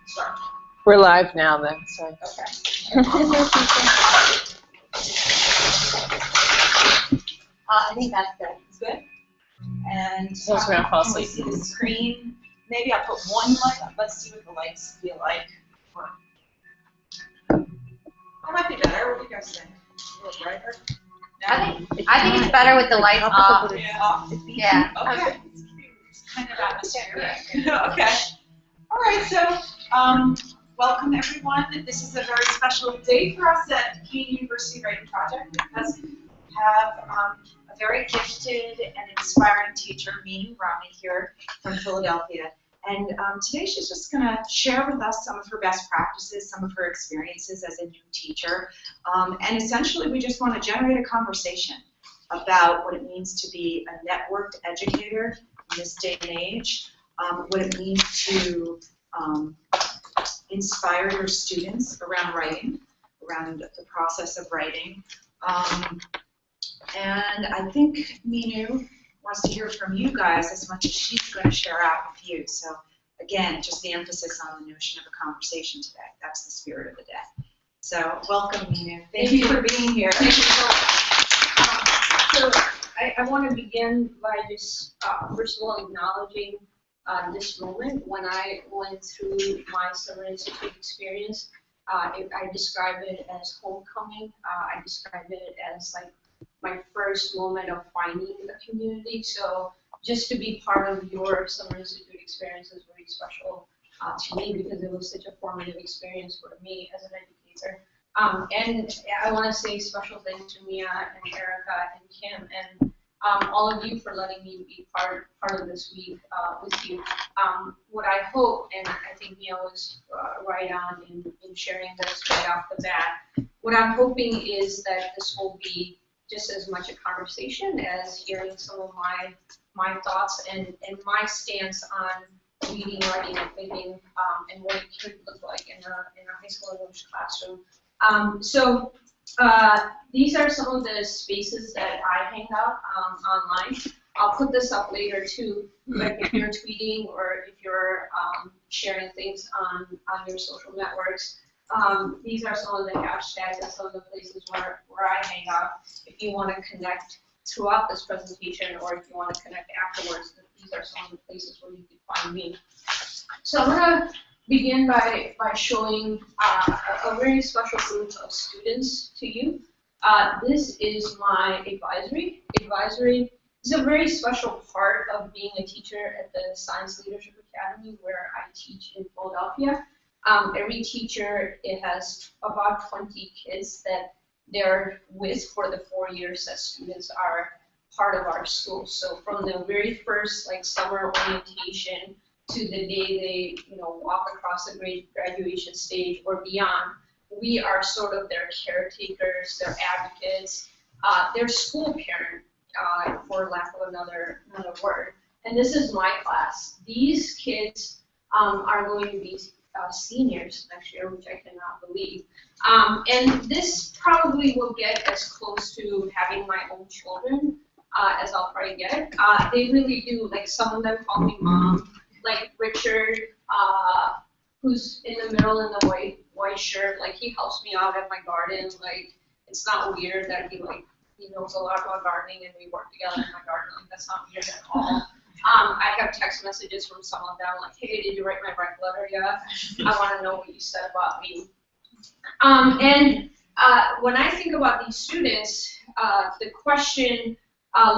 start? We're live now then, so. Okay. I think that's good. It's good. And So it's gonna fall asleep. see the screen. Maybe I'll put one light up. Let's see what the lights feel like. That might be better. What do you guys think? A little brighter? I think it's better with the lights off. Yeah. Yeah. Okay. It's kind of atmospheric. Okay. All right. So, welcome everyone. This is a very special day for us at Meenoo University Writing Project because we have a very gifted and inspiring teacher, Rami, here from Philadelphia. And today she's just going to share with us some of her best practices, some of her experiences as a new teacher. And essentially, we just want to generate a conversation about what it means to be a networked educator in this day and age, what it means to inspire your students around writing, around the process of writing. And I think Meenoo wants to hear from you guys as much as she's going to share out with you. So again, just the emphasis on the notion of a conversation today. That's the spirit of the day. So welcome, Meenoo. Thank you for being here. Thank you so much. So I want to begin by just first of all acknowledging this moment when I went through my summer institute experience. I describe it as homecoming. I describe it as like my first moment of finding a community. So just to be part of your summer institute experience is very special to me because it was such a formative experience for me as an educator. And I want to say special thanks to Mia and Erica and Kim and all of you for letting me be part of this week with you. What I hope, and I think Mia was right on in sharing this right off the bat, what I'm hoping is that this will be just as much a conversation as hearing some of my thoughts and my stance on reading, writing, and thinking, and what it could look like in a high school English classroom. So these are some of the spaces that I hang out online. I'll put this up later too, but if you're tweeting or if you're sharing things on your social networks, these are some of the hashtags and some of the places where I hang out. If you want to connect throughout this presentation or if you want to connect afterwards, these are some of the places where you can find me. So I'm going to begin by showing a very special group of students to you. This is my advisory. Advisory is a very special part of being a teacher at the Science Leadership Academy where I teach in Philadelphia. Every teacher, it has about 20 kids that they're with for the 4 years that students are part of our school. So from the very first summer orientation to the day they walk across the graduation stage or beyond, we are sort of their caretakers, their advocates, their school parent, for lack of another word. And this is my class. These kids are going to be seniors next year, which I cannot believe. And this probably will get as close to having my own children as I'll probably get. They really do, some of them call me mom. Like Richard, who's in the middle in the white shirt, he helps me out at my garden. It's not weird that he knows a lot about gardening and we work together in my garden. That's not weird at all. I have text messages from some of them hey, did you write my rec letter yet? I want to know what you said about me. And when I think about these students, the question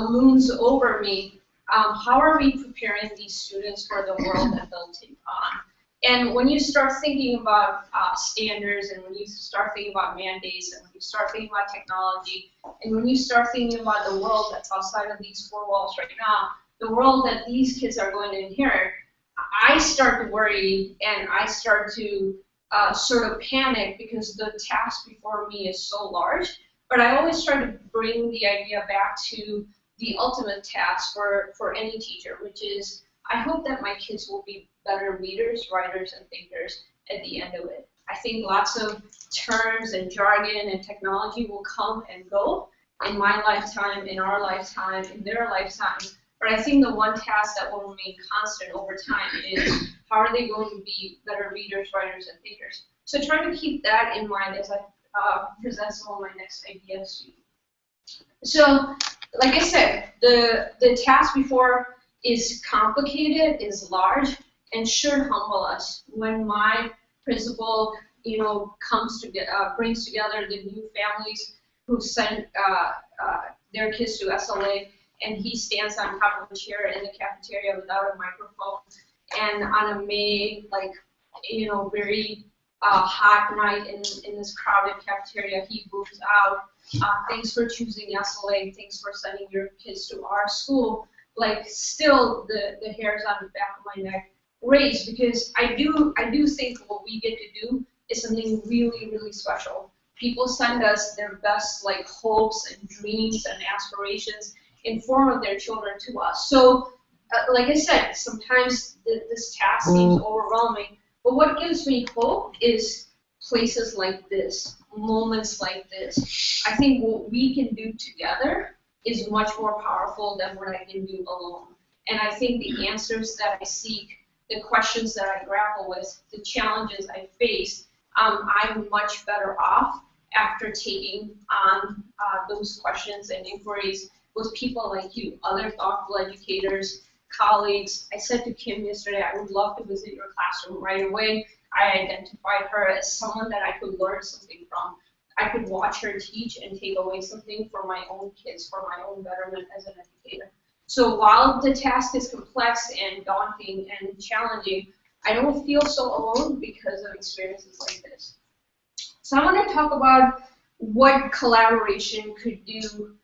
looms over me, how are we preparing these students for the world that they'll take on? And when you start thinking about standards, and when you start thinking about mandates, and when you start thinking about technology, and when you start thinking about the world that's outside of these four walls right now, the world that these kids are going to inherit, I start to worry and I start to sort of panic because the task before me is so large. But I always try to bring the idea back to the ultimate task for any teacher, which is I hope that my kids will be better readers, writers, and thinkers at the end of it. I think lots of terms and jargon and technology will come and go in my lifetime, in our lifetime, in their lifetime. But I think the one task that will remain constant over time is How are they going to be better readers, writers, and thinkers? So trying to keep that in mind as I present some of my next ideas to you. So, like I said, the task before is complicated, is large, and should humble us. When my principal, comes to brings together the new families who send their kids to SLA, and he stands on top of a chair in the cafeteria without a microphone, and on a May, very hot night in this crowded cafeteria, he booms out, thanks for choosing SLA, thanks for sending your kids to our school. Like, still the hairs on the back of my neck raise, because I do think what we get to do is something really, really special. People send us their best hopes and dreams and aspirations in form of their children to us. So, like I said, sometimes this task seems overwhelming, but what gives me hope is places like this, moments like this. I think what we can do together is much more powerful than what I can do alone. And I think the answers that I seek, the questions that I grapple with, the challenges I face, I'm much better off after taking on those questions and inquiries with people like you, other thoughtful educators, colleagues. I said to Kim yesterday, I would love to visit your classroom right away. I identified her as someone that I could learn something from. I could watch her teach and take away something for my own kids, for my own betterment as an educator. So while the task is complex and daunting and challenging, I don't feel so alone because of experiences like this. So I want to talk about what collaboration could do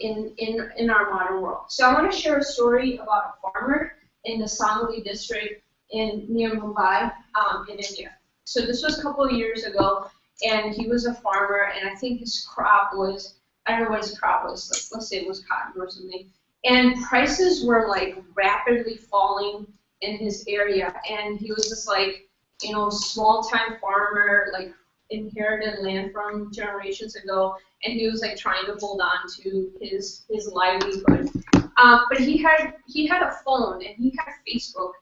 in our modern world. So I want to share a story about a farmer in the Sangli district near Mumbai in India. So this was a couple of years ago, and he was a farmer, and I think his crop was, I don't know what his crop was, let's say it was cotton or something, and prices were rapidly falling in his area, and he was this small-time farmer, inherited land from generations ago, and he was trying to hold on to his livelihood. But he had a phone, and he had Facebook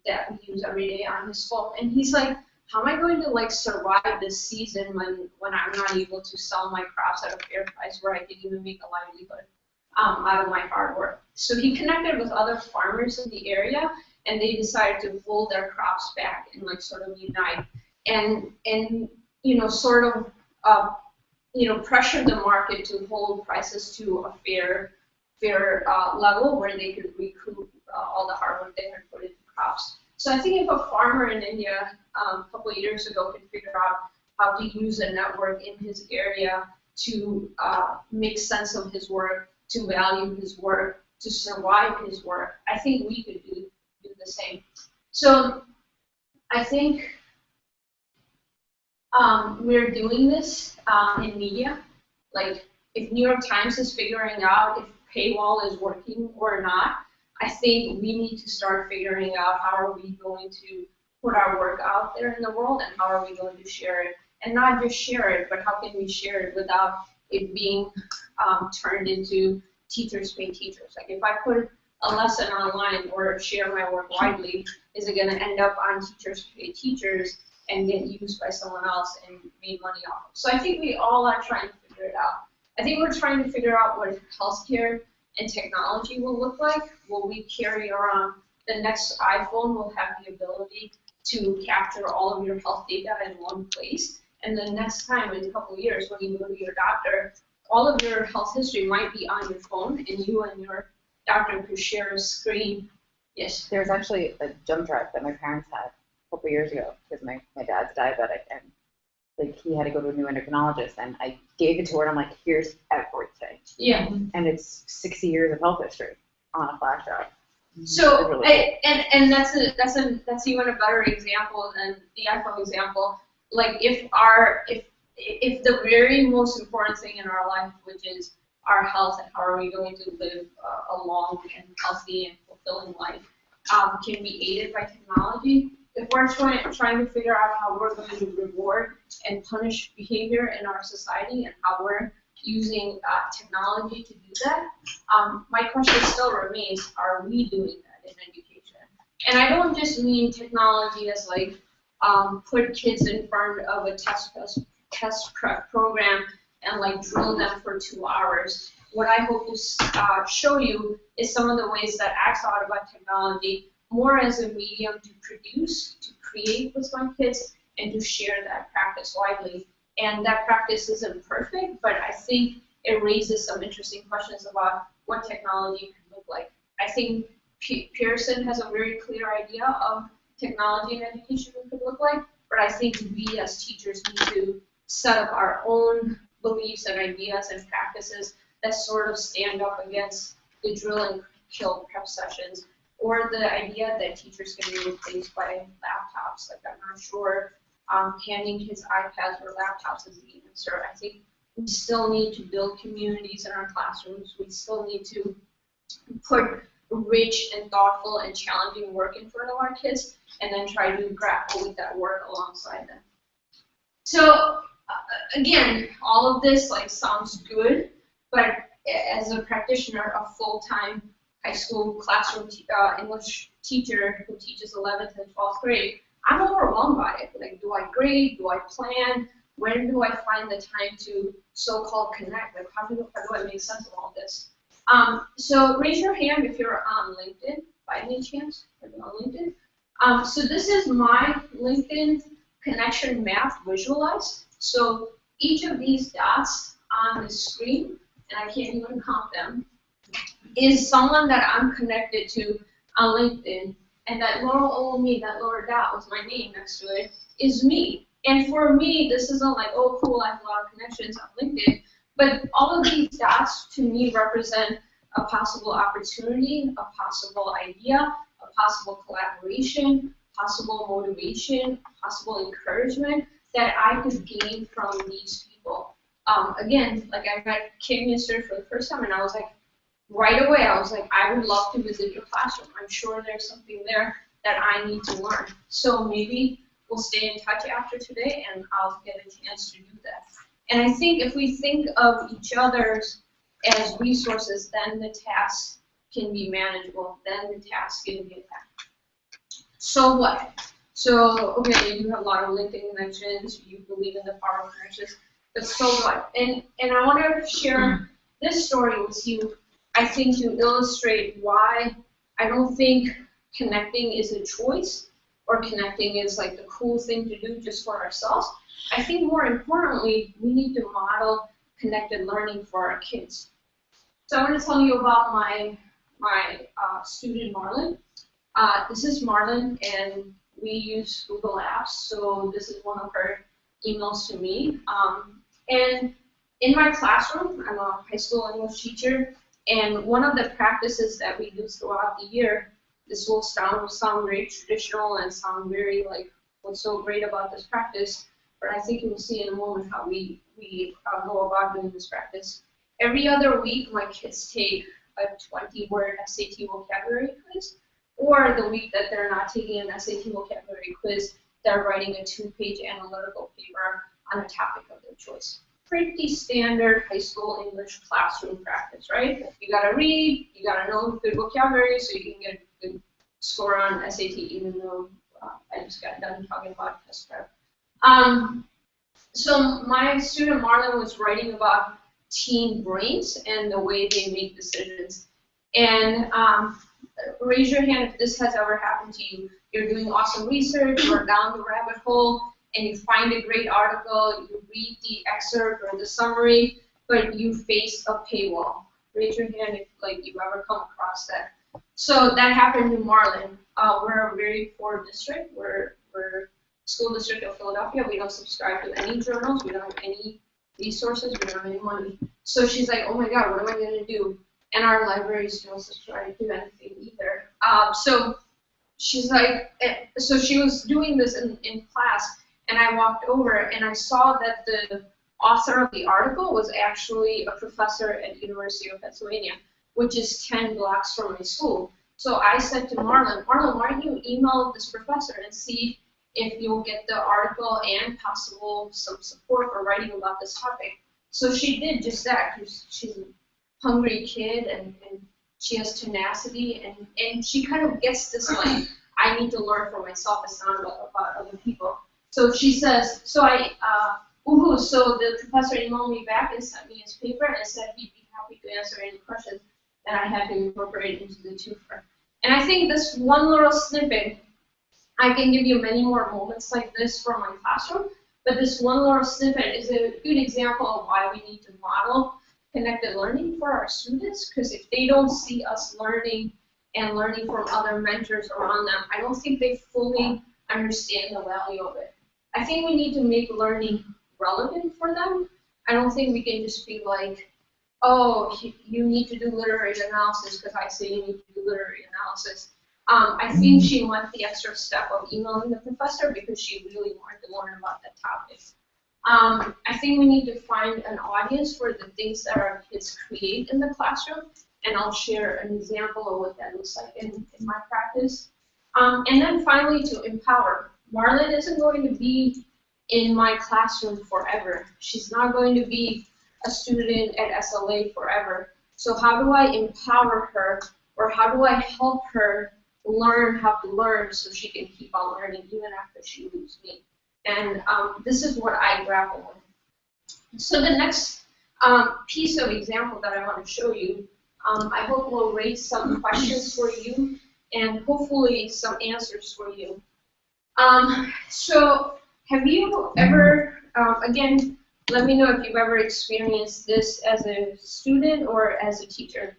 that he used every day on his phone, and he's like, how am I going to survive this season when I'm not able to sell my crops at a fair price where I can even make a livelihood out of my hard work? So he connected with other farmers in the area, and they decided to hold their crops back and sort of unite and pressure the market to hold prices to a fair level where they could recoup all the hard work they had put into crops. So I think if a farmer in India a couple of years ago could figure out how to use a network in his area to make sense of his work, to value his work, to survive his work, I think we could do the same. So I think we're doing this in media. If New York Times is figuring out if paywall is working or not, I think we need to start figuring out how are we going to put our work out there in the world, and how are we going to share it. And not just share it, but how can we share it without it being turned into teachers pay teachers. If I put a lesson online or share my work widely, is it going to end up on teachers pay teachers and get used by someone else and made money off of? So I think we all are trying to figure it out. I think we're trying to figure out what healthcare and technology will look like. Will we carry around the next iPhone will have the ability to capture all of your health data in one place, and the next time in a couple of years when you go to your doctor, all of your health history might be on your phone, and you and your doctor could share a screen. Yes? There's actually a jump drive that my parents had a couple of years ago because my dad's diabetic, and he had to go to a new endocrinologist, and I gave it to her, and I'm like, here's everything. Yeah. And it's 60 years of health history on a flash drive. So, really and that's even a better example than the iPhone example. If the very most important thing in our life, which is our health and how are we going to live a long and healthy and fulfilling life, can be aided by technology. If we're trying to figure out how we're going to reward and punish behavior in our society and how we're using technology to do that, my question still remains, are we doing that in education? And I don't just mean technology as like put kids in front of a test prep program and like drill them for 2 hours. What I hope to show you is some of the ways that I thought about technology more as a medium to produce, to create with my kids, and to share that practice widely. And that practice isn't perfect, but I think it raises some interesting questions about what technology could look like. I think Pearson has a very clear idea of technology and education could look like, but I think we as teachers need to set up our own beliefs and ideas and practices that sort of stand up against the drill and kill prep sessions, or the idea that teachers can be replaced by laptops. Like, I'm not sure handing kids iPads or laptops is the answer. I think we still need to build communities in our classrooms. We still need to put rich and thoughtful and challenging work in front of our kids, and then try to grapple with that work alongside them. So again, all of this like sounds good, but as a practitioner, a full-time high school classroom English teacher who teaches 11th and 12th grade, I'm overwhelmed by it. Like, do I grade? Do I plan? When do I find the time to so-called connect? Like, how do I make sense of all this? So raise your hand if you're on LinkedIn, by any chance. Are you on LinkedIn? So this is my LinkedIn connection map visualized. So each of these dots on the screen, and I can't even count them, is someone that I'm connected to on LinkedIn. And that little old me, that lower dot with my name next to it, is me. And for me, this isn't like, oh, cool, I have a lot of connections on LinkedIn. But all of these dots, to me, represent a possible opportunity, a possible idea, a possible collaboration, possible motivation, possible encouragement that I could gain from these people. Again, like, I met Kim yesterday for the first time, and I was like, right away, I was like, I would love to visit your classroom. I'm sure there's something there that I need to learn. So maybe we'll stay in touch after today, and I'll get a chance to do that. And I think if we think of each other as resources, then the tasks can be manageable, then the tasks can get done. So what? So, okay, you have a lot of LinkedIn connections, you believe in the power of connections, but so what? And I want to share this story with you, I think, to illustrate why I don't think connecting is a choice, or connecting is like the cool thing to do just for ourselves. I think more importantly, we need to model connected learning for our kids. So I want to tell you about my student Marlon. This is Marlon, and we use Google Apps, so this is one of her emails to me. And in my classroom, I'm a high school English teacher, and one of the practices that we do throughout the year, this will sound very traditional and sound very like, what's so great about this practice, but I think you'll see in a moment how we go about doing this practice. Every other week, my kids take a 20-word SAT vocabulary quiz, or the week that they're not taking an SAT vocabulary quiz, they're writing a 2-page analytical paper on a topic of their choice. Pretty standard high school English classroom practice, right? You gotta read, you gotta know good vocabulary so you can get a good score on SAT, even though I just got done talking about test prep. So my student Marlon was writing about teen brains and the way they make decisions. And raise your hand if this has ever happened to you. You're doing awesome research, you're down the rabbit hole, and you find a great article, you read the excerpt or the summary, but you face a paywall. Raise your hand if you've ever come across that. So that happened to Marlon. We're a very poor district. We're school district of Philadelphia. We don't subscribe to any journals. We don't have any resources. We don't have any money. So she's like, oh my God, what am I going to do? And our libraries don't subscribe to anything either. So she's like, so she was doing this in class, and I walked over and I saw that the author of the article was actually a professor at the University of Pennsylvania, which is 10 blocks from my school. So I said to Marlon, why don't you email this professor and see if you'll get the article and possible some support for writing about this topic. So she did just that, because she's a hungry kid and she has tenacity, and she kind of gets this like I need to learn for myself. It's not about other people. So she says, so the professor emailed me back and sent me his paper and said he'd be happy to answer any questions that I had to incorporate into the tutor. And I think this one little snippet, I can give you many more moments like this from my classroom, but this one little snippet is a good example of why we need to model connected learning for our students, because if they don't see us learning and learning from other mentors around them, I don't think they fully understand the value of it. I think we need to make learning relevant for them. I don't think we can just be like, oh, you need to do literary analysis because I say you need to do literary analysis. I think she went the extra step of emailing the professor because she really wanted to learn about that topic. I think we need to find an audience for the things that our kids create in the classroom, and I'll share an example of what that looks like in my practice. And then finally, to empower. Marlon isn't going to be in my classroom forever. She's not going to be a student at SLA forever. So how do I empower her, or how do I help her learn how to learn so she can keep on learning even after she leaves me? And this is what I grapple with. So the next piece of example that I want to show you, I hope will raise some questions for you and hopefully some answers for you. So have you ever, again, let me know if you've ever experienced this as a student or as a teacher.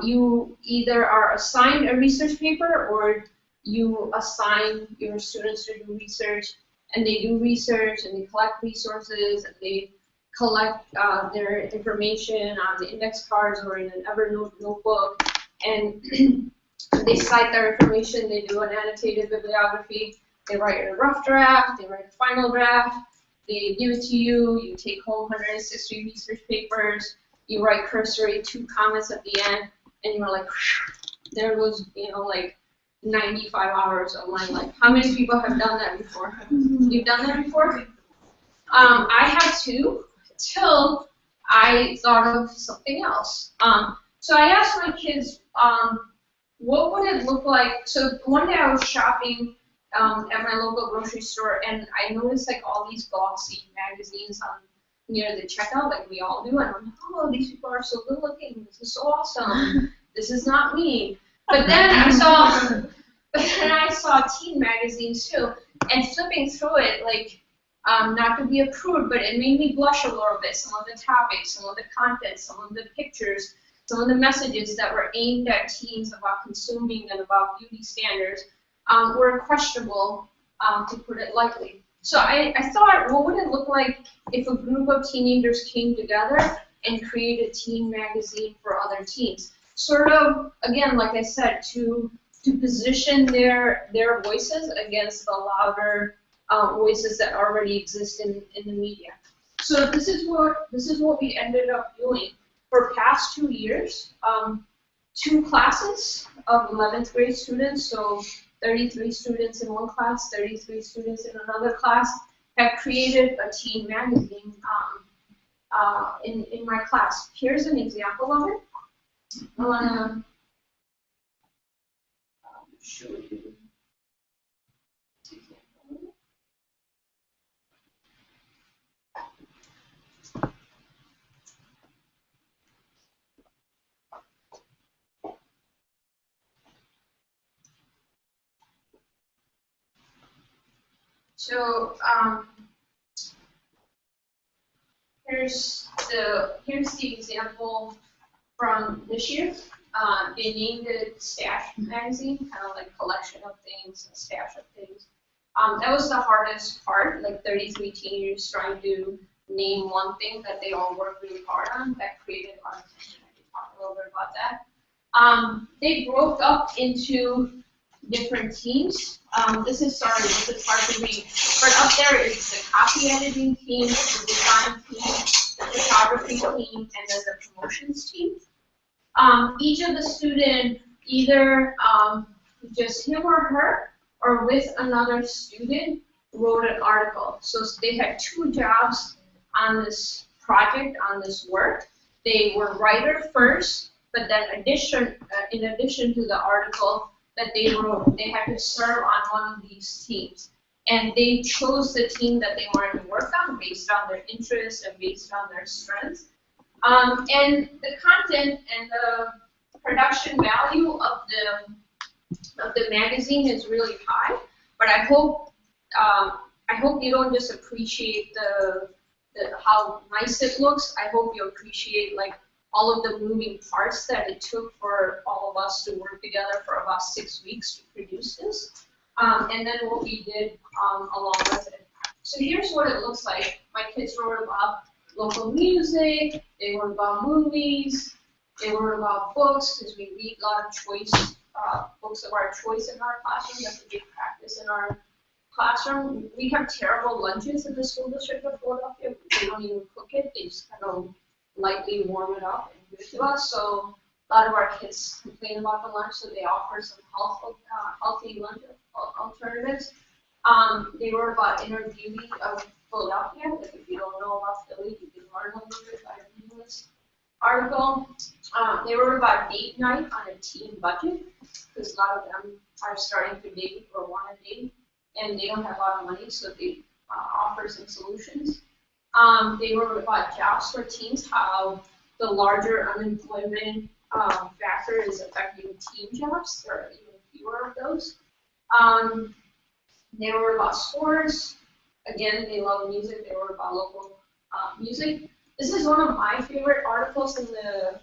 You either are assigned a research paper or you assign your students to do research, and they do research and they collect resources and they collect their information on the index cards or in an Evernote notebook, and they cite their information, they do an annotated bibliography, they write a rough draft, they write a final draft, they give it to you, you take home 160 research papers, you write cursory 2 comments at the end, and you're like, there goes, like 95 hours of my life. How many people have done that before? You've done that before? I have too, till I thought of something else. So I asked my kids, what would it look like? So one day I was shopping at my local grocery store, and I noticed like all these glossy magazines near the checkout, like we all do, and I'm like, oh, these people are so good looking. This is so awesome. This is not me. But then I saw teen magazines too, and flipping through it, like, not to be a prude, but it made me blush a little bit. Some of the topics, some of the content, some of the pictures, some of the messages that were aimed at teens about consuming and about beauty standards were questionable, to put it lightly. So I thought, what would it look like if a group of teenagers came together and created a teen magazine for other teens? Sort of, again, like I said, to position their voices against the louder voices that already exist in the media. So this is what we ended up doing. For past 2 years, 2 classes of 11th grade students, so 33 students in one class, 33 students in another class, have created a teen magazine in my class. Here's an example of it. I want to show you. So here's the example from this year. They named it Stash Magazine, kind of like collection of things and stash of things. That was the hardest part, like 33 teenagers trying to name one thing that they all worked really hard on. That created a lot of tension. I can talk a little bit about that. They broke up into different teams. This is hard to read, but up there is the copy editing team, the design team, the photography team, and then the promotions team. Each of the students, either just him or her, or with another student, wrote an article. So they had 2 jobs on this project, on this work. They were writer first, but then in addition to the article, that they had to serve on one of these teams. And they chose the team that they wanted to work on based on their interests and based on their strengths. And the content and the production value of the magazine is really high. But I hope you don't just appreciate how nice it looks. I hope you appreciate like all of the moving parts that it took for all of us to work together for about 6 weeks to produce this. And then what we did along with it. So here's what it looks like. My kids wrote about local music, they wrote about movies, they wrote about books, because we read a lot of choice, books of our choice in our classroom. That's a big practice in our classroom. We have terrible lunches at the school district of Philadelphia. They don't even cook it, they just kind of lightly warm it up and give it to us. So a lot of our kids complain about the lunch, so they offer some healthy lunch alternatives. They wrote about inner beauty of Philadelphia. Like if you don't know about Philly, you can learn a little bit by reading this article. They wrote about date night on a teen budget, because a lot of them are starting to date or want to date, and they don't have a lot of money, so they offer some solutions. They wrote about jobs for teens, how the larger unemployment factor is affecting teen jobs. There are even fewer of those. They wrote about sports. Again, they love music. They wrote about local music. This is one of my favorite articles in the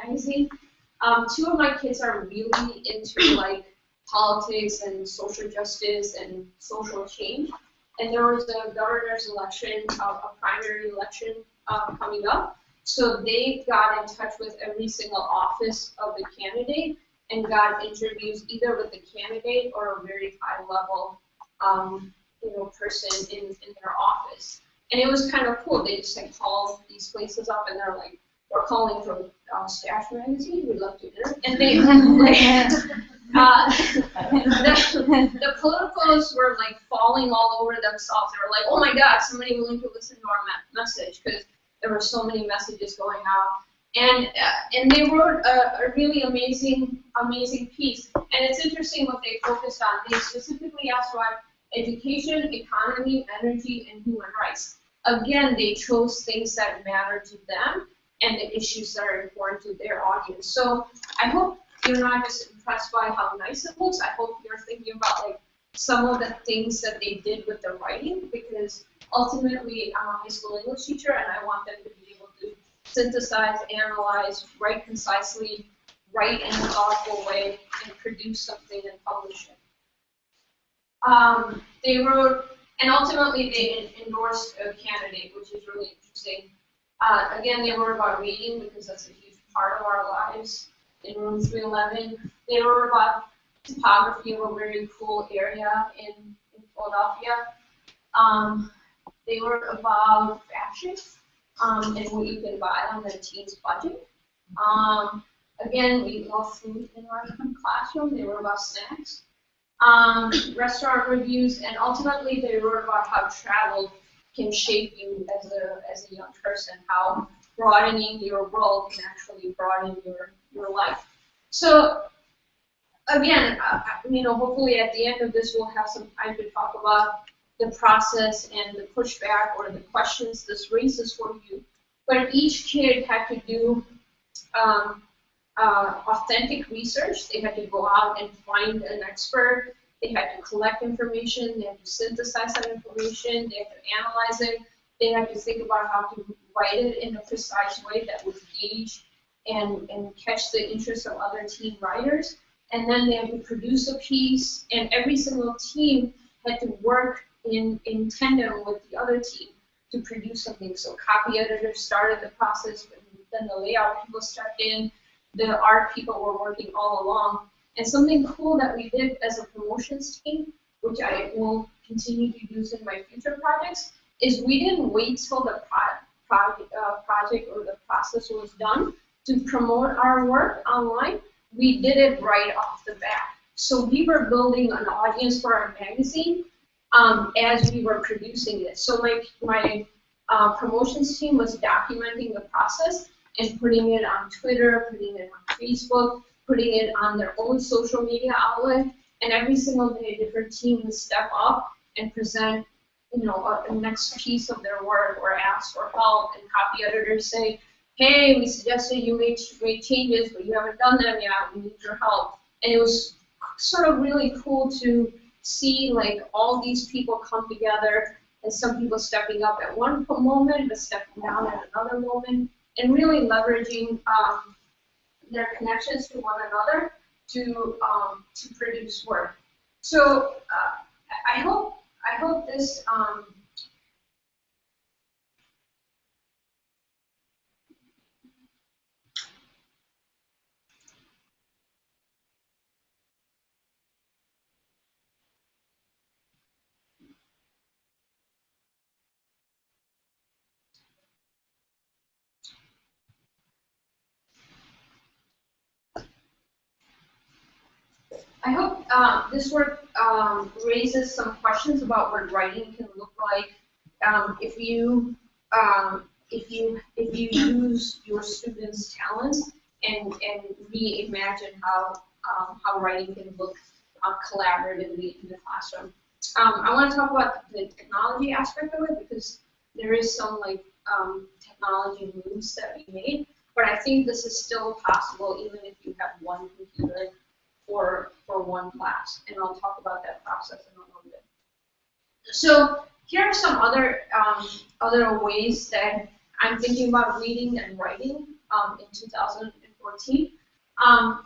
magazine. 2 of my kids are really into like politics and social justice and social change. And there was a governor's election, a primary election coming up. So they got in touch with every single office of the candidate and got interviews either with the candidate or a very high level person in their office. And it was kind of cool. They just like called these places up and they're like, we're calling from Stash Magazine, we'd love to hear. And they the politicals were like falling all over themselves. They were like, oh my God, somebody willing to listen to our message, because there were so many messages going out. And they wrote a really amazing piece. And it's interesting what they focused on. They specifically asked about education, economy, energy, and human rights. Again, they chose things that matter to them and the issues that are important to their audience. So I hope you're not just impressed by how nice it looks. I hope you're thinking about like some of the things that they did with the writing, because ultimately I'm a high school English teacher and I want them to be able to synthesize, analyze, write concisely, write in a thoughtful way, and produce something and publish it. They wrote, and ultimately they endorsed a candidate, which is really interesting. Again, they wrote about reading, because that's a huge part of our lives. In room 311, they wrote about topography of a very cool area in Philadelphia. They wrote about fashion and what you can buy on the teen's budget. Again, we love food in our classroom. They wrote about snacks. Restaurant reviews, and ultimately they wrote about how travel can shape you as a young person, how broadening your world can actually broaden your life. So again, hopefully at the end of this we'll have some time to talk about the process and the pushback or the questions this raises for you. But each kid had to do authentic research. They had to go out and find an expert. They had to collect information. They had to synthesize that information. They had to analyze it. They had to think about how to write it in a precise way that would gauge and catch the interest of other teen writers. And then they had to produce a piece, and every single team had to work in tandem with the other team to produce something. So copy editors started the process, but then the layout people stepped in, the art people were working all along. And something cool that we did as a promotions team, which I will continue to use in my future projects, is we didn't wait till the project or the process was done to promote our work online. We did it right off the bat. So we were building an audience for our magazine as we were producing it. So my promotions team was documenting the process and putting it on Twitter, putting it on Facebook, putting it on their own social media outlet, and every single day a different team would step up and present, a next piece of their work or ask for help, and copy editors say, hey, we suggested you make changes, but you haven't done them yet, we need your help. And it was sort of really cool to see like all these people come together, and some people stepping up at one moment, but stepping down at another moment, and really leveraging their connections to one another to produce work. So I hope this this work raises some questions about what writing can look like if you use your students' talents and reimagine how writing can look collaboratively in the classroom. I want to talk about the technology aspect of it because there is some technology moves that we made, but I think this is still possible even if you have one computer for one class, and I'll talk about that process in a little bit. So here are some other ways that I'm thinking about reading and writing in 2014.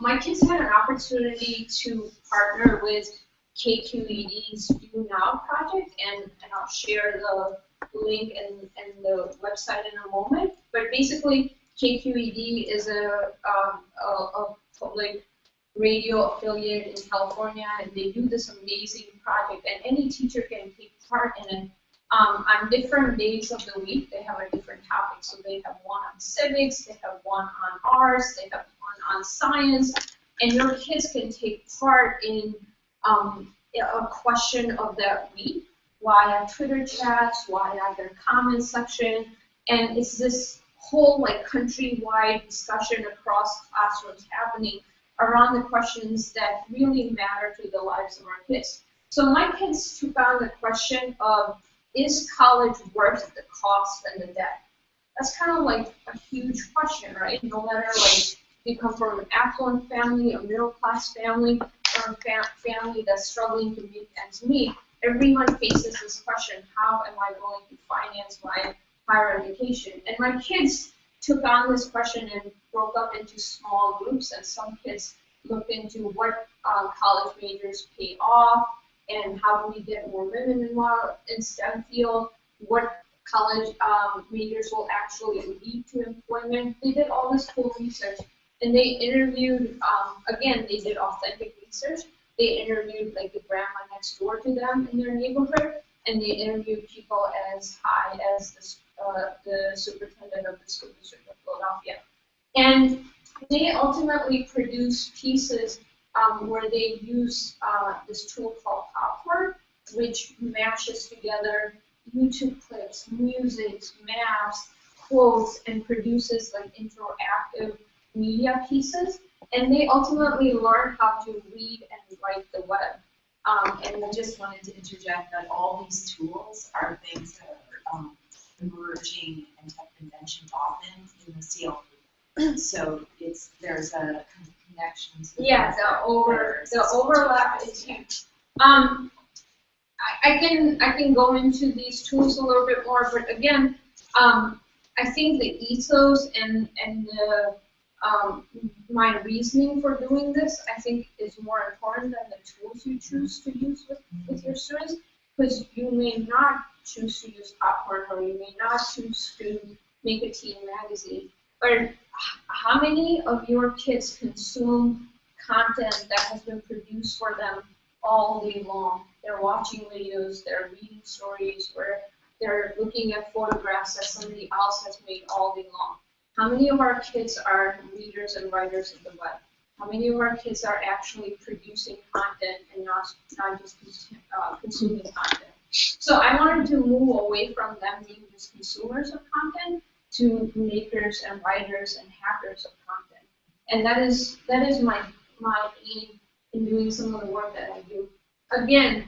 My kids had an opportunity to partner with KQED's Do Now project, and I'll share the link and the website in a moment. But basically, KQED is a public radio affiliate in California, and they do this amazing project, and any teacher can take part in it. On different days of the week, they have a different topic. So they have one on civics, they have one on arts, they have one on science, and your kids can take part in a question of that week via Twitter chats, via their comment section, and it's this whole countrywide discussion across classrooms happening around the questions that really matter to the lives of our kids. So my kids took on the question of, is college worth the cost and the debt? That's kind of like a huge question, right? No matter if you come from an affluent family, a middle class family, or a family that's struggling to make ends meet, everyone faces this question, how am I going to finance my higher education? And my kids took on this question and broke up into small groups, and some kids looked into what college majors pay off, and how do we get more women involved in STEM field, what college majors will actually lead to employment. They did all this cool research, and they interviewed, again, they did authentic research. They interviewed the grandma next door to them in their neighborhood, and they interviewed people as high as the superintendent of the school district of Philadelphia. And they ultimately produced pieces where they use this tool called Popcorn, which mashes together YouTube clips, music, maps, quotes, and produces interactive media pieces. And they ultimately learn how to read and write the web. And I just wanted to interject that all these tools are things that are emerging and have been mentioned often in the CL movement. So there's a connection. Yeah, the overlap is huge. I can go into these tools a little bit more, but again, I think the ethos and the my reasoning for doing this, I think, is more important than the tools you choose to use with your students, because you may not choose to use Popcorn, or you may not choose to make a teen magazine. But how many of your kids consume content that has been produced for them all day long? They're watching videos, they're reading stories, where they're looking at photographs that somebody else has made all day long. How many of our kids are readers and writers of the web? How many of our kids are actually producing content and not just consuming content? So I wanted to move away from them being just consumers of content to makers and writers and hackers of content. And that is my aim in doing some of the work that I do. Again,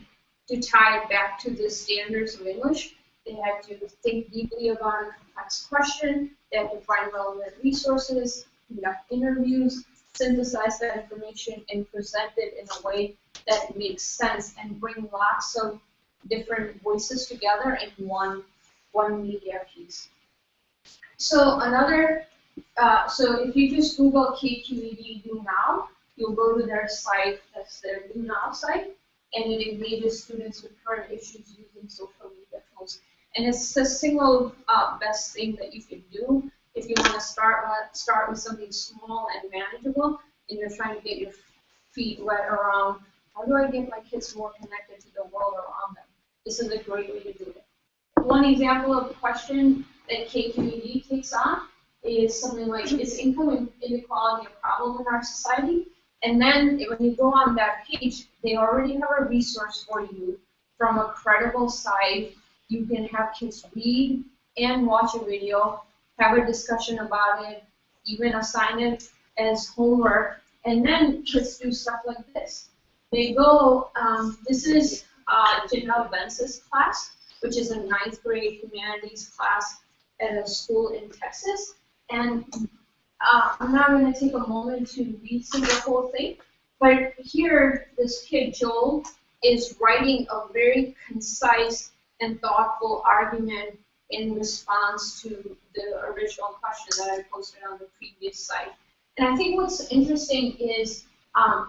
to tie it back to the standards of English, they have to think deeply about a complex question, they have to find relevant resources, conduct interviews, synthesize that information, and present it in a way that makes sense and bring lots of different voices together in one media piece. So so if you just Google KQED Do Now, you'll go to their site, that's their Do Now site, and it engages students with current issues using social media tools. And it's the single best thing that you can do if you want to start with something small and manageable, and you're trying to get your feet wet around, how do I get my kids more connected to the world around them? This is a great way to do it. One example of a question that KQED takes on is something like, is income inequality a problem in our society? And then when you go on that page, they already have a resource for you from a credible site. You can have kids read and watch a video, have a discussion about it, even assign it as homework, and then kids do stuff like this. They go, this is Janelle Bence's class, which is a 9th grade humanities class at a school in Texas. And I'm not going to take a moment to read through the whole thing, but here this kid, Joel, is writing a very concise and thoughtful argument in response to the original question that I posted on the previous site. And I think what's interesting is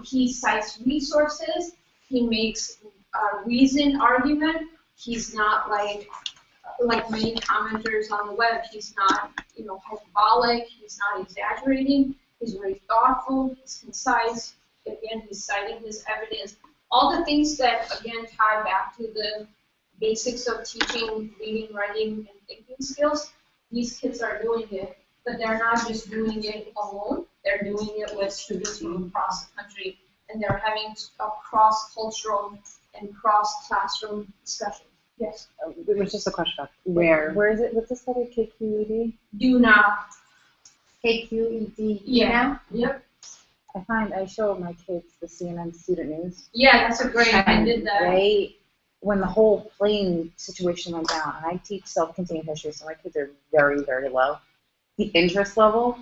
he cites resources, he makes a reasoned argument, he's not like many commenters on the web, he's not, hyperbolic, he's not exaggerating, he's very thoughtful, he's concise, again, he's citing his evidence. All the things that, again, tie back to the basics of teaching reading, writing, and thinking skills, these kids are doing it, but they're not just doing it alone, they're doing it with students from across the country, and they're having a cross-cultural and cross-classroom discussion. Yes. It was just a question. Where? Where is it? What's this called? KQED? Do now. KQED. Yeah. Yep. I show my kids the CNN student news. Yeah, that's a great. I did that. When the whole plane situation went down, and I teach self-contained history, so my kids are very, very low. The interest level,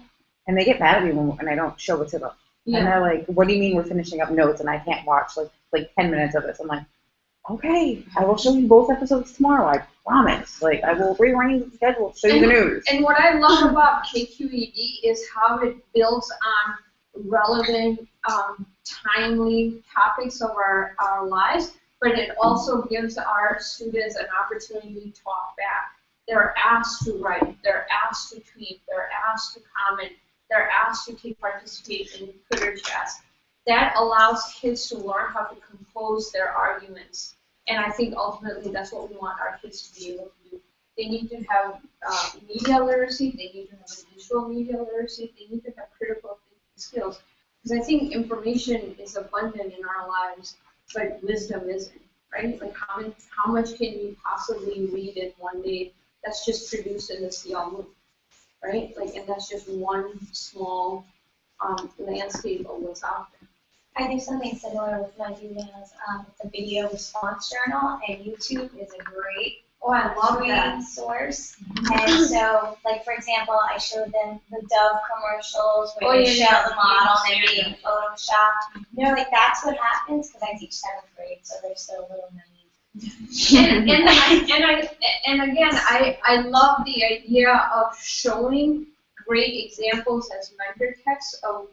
and they get mad at me when I don't show it to them. Yeah. And they're like, "What do you mean we're finishing up notes and I can't watch like 10 minutes of this?" I'm like, "Okay, I will show you both episodes tomorrow. I promise. I will rearrange the schedule, show you the news." And what I love about KQED is how it builds on relevant, timely topics of our lives, but it also gives our students an opportunity to talk back. They're asked to write, they're asked to tweet, they're asked to comment, they're asked to participate in Twitter chats. That allows kids to learn how to compose their arguments. And I think ultimately that's what we want our kids to be able to do. They need to have media literacy, they need to have a digital media literacy, they need to have critical thinking skills. Because I think information is abundant in our lives, but wisdom isn't, right? How much can you possibly read in one day that's just produced in the CL, right? And that's just one small landscape of what's out there. I do something similar with my videos. It's a video response journal, and YouTube is a great reading source. And so, for example, I showed them the Dove commercials where they show the model and they're being photoshopped. That's what happens because I teach 7th grade, so they're still a little naive. and again, I love the idea of showing great examples as mentor texts of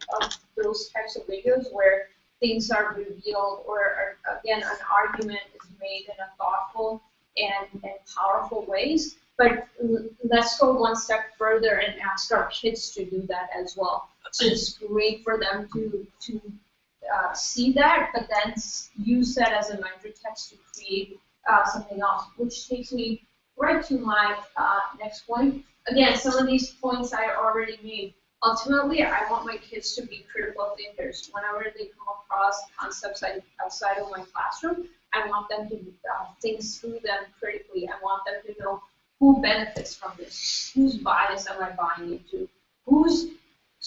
those types of videos where things are revealed or again, an argument is made in a thoughtful and powerful ways. But let's go one step further and ask our kids to do that as well. So it's great for them to see that, but then use that as a mentor text to create something else, which takes me right to my next point. Again, some of these points I already made. Ultimately, I want my kids to be critical thinkers. Whenever they come across concepts outside of my classroom, I want them to think through them critically. I want them to know who benefits from this, whose bias am I buying into, whose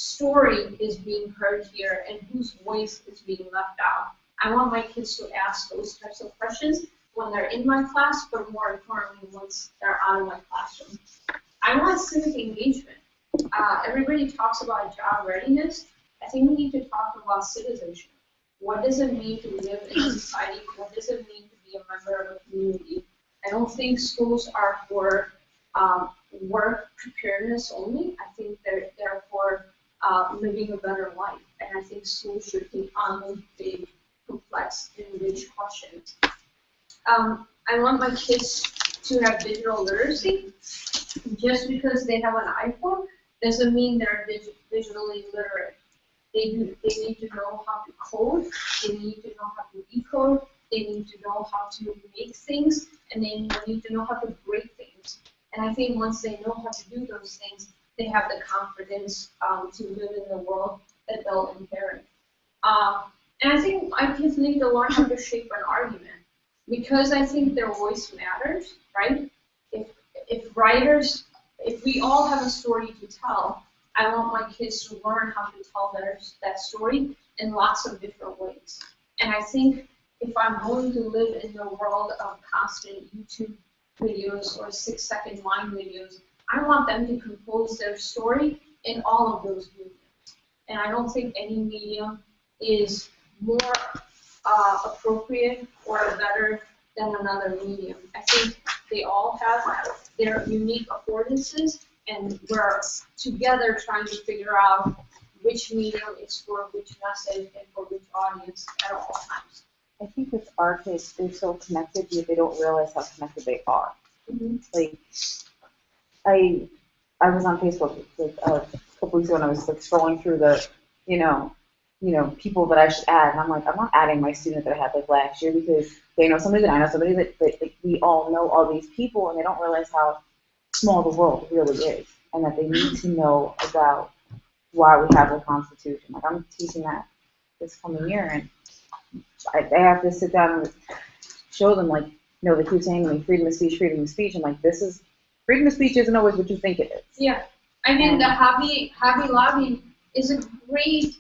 story is being heard here and whose voice is being left out. I want my kids to ask those types of questions when they're in my class, but more importantly, once they're out of my classroom. I want civic engagement. Everybody talks about job readiness. I think we need to talk about citizenship. What does it mean to live in a society? What does it mean to be a member of a community? I don't think schools are for work preparedness only. I think they're for living a better life. And I think schools should take on those big, complex, and rich questions. I want my kids to have digital literacy. Just because they have an iPhone doesn't mean they're digitally literate. They need to know how to code. They need to know how to decode. They need to know how to make things, and they need to know how to break things. And I think once they know how to do those things, they have the confidence to live in the world that they'll inherit. And I think my kids need to learn how to shape an argument, because I think their voice matters, right? If we all have a story to tell, I want my kids to learn how to tell that story in lots of different ways. And I think if I'm going to live in the world of constant YouTube videos or 6-second Vine videos, I want them to compose their story in all of those mediums. And I don't think any medium is more appropriate or better than another medium. I think they all have their unique affordances, and we're together trying to figure out which medium is for which message and for which audience at all times. I think with our kids, they're so connected, yet they don't realize how connected they are. Mm-hmm. Like, I was on Facebook like, a couple weeks ago, and I was like scrolling through the, people that I should add, and I'm like, I'm not adding my student that I had like last year, because they know somebody that I know, somebody that like, we all know all these people, and they don't realize how small the world really is, and that they need to know about why we have the Constitution. Like, I'm teaching that this coming year, and I have to sit down and show them, like, they keep saying to me, freedom of speech, freedom of speech, and like, freedom of speech isn't always what you think it is. Yeah, I mean, the Hobby Lobby is a great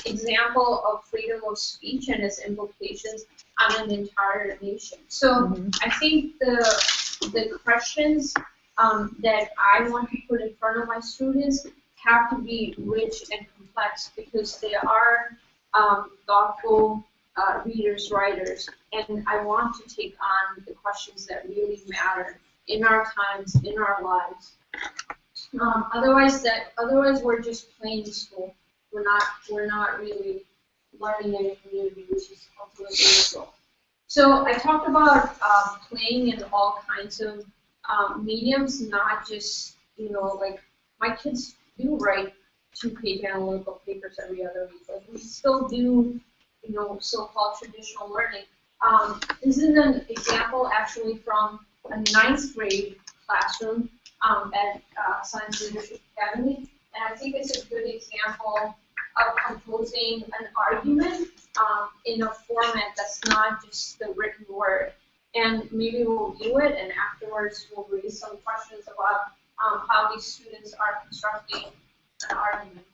example of freedom of speech and its implications on an entire nation. So I think the questions that I want to put in front of my students have to be rich and complex, because they are thoughtful readers, writers, and I want to take on the questions that really matter in our times, in our lives. Otherwise we're just playing school. We're not really learning in a community, which is ultimately the goal. So I talked about playing in all kinds of mediums, not just, like, my kids do write 2-page analytical papers every other week. Like, we still do, so-called traditional learning. This is an example actually from a 9th grade classroom at Science Leadership Academy. And I think it's a good example of composing an argument in a format that's not just the written word. And maybe we'll view it, and afterwards we'll raise some questions about how these students are constructing an argument.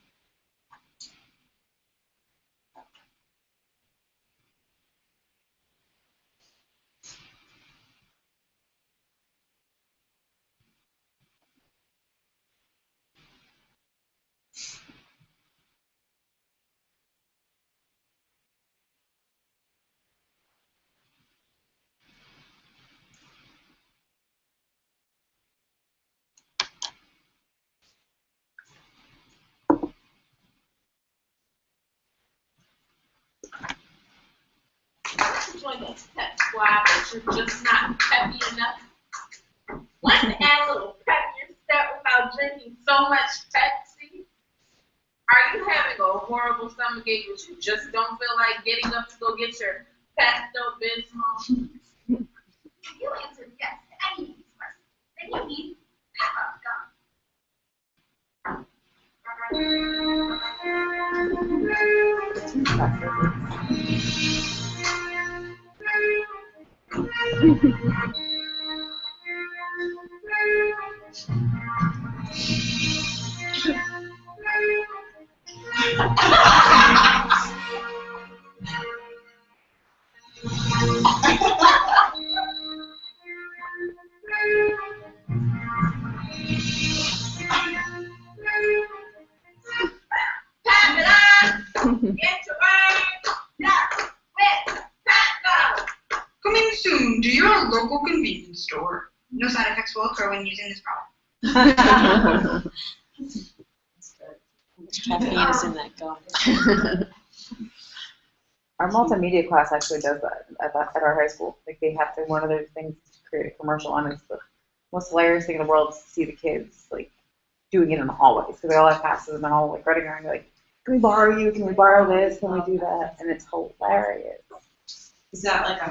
Join the pep squad, but you're just not peppy enough. Let's add a little pep in your step without drinking so much Pepsi. Are you having a horrible stomachache that you just don't feel like getting up to go get your Pepto-Bismol? You answered yes to any of these questions. Then you need pep gum. Coming soon to your local convenience store. No side effects will occur when using this product. Caffeine is in that gum. Our multimedia class actually does that at our high school. Like they have to, one of their things to create a commercial on is the most hilarious thing in the world is to see the kids like doing it in the hallways because they all have passes and they're all like running around like, can we borrow you? Can we borrow this? Can we do that? And it's hilarious. Is that like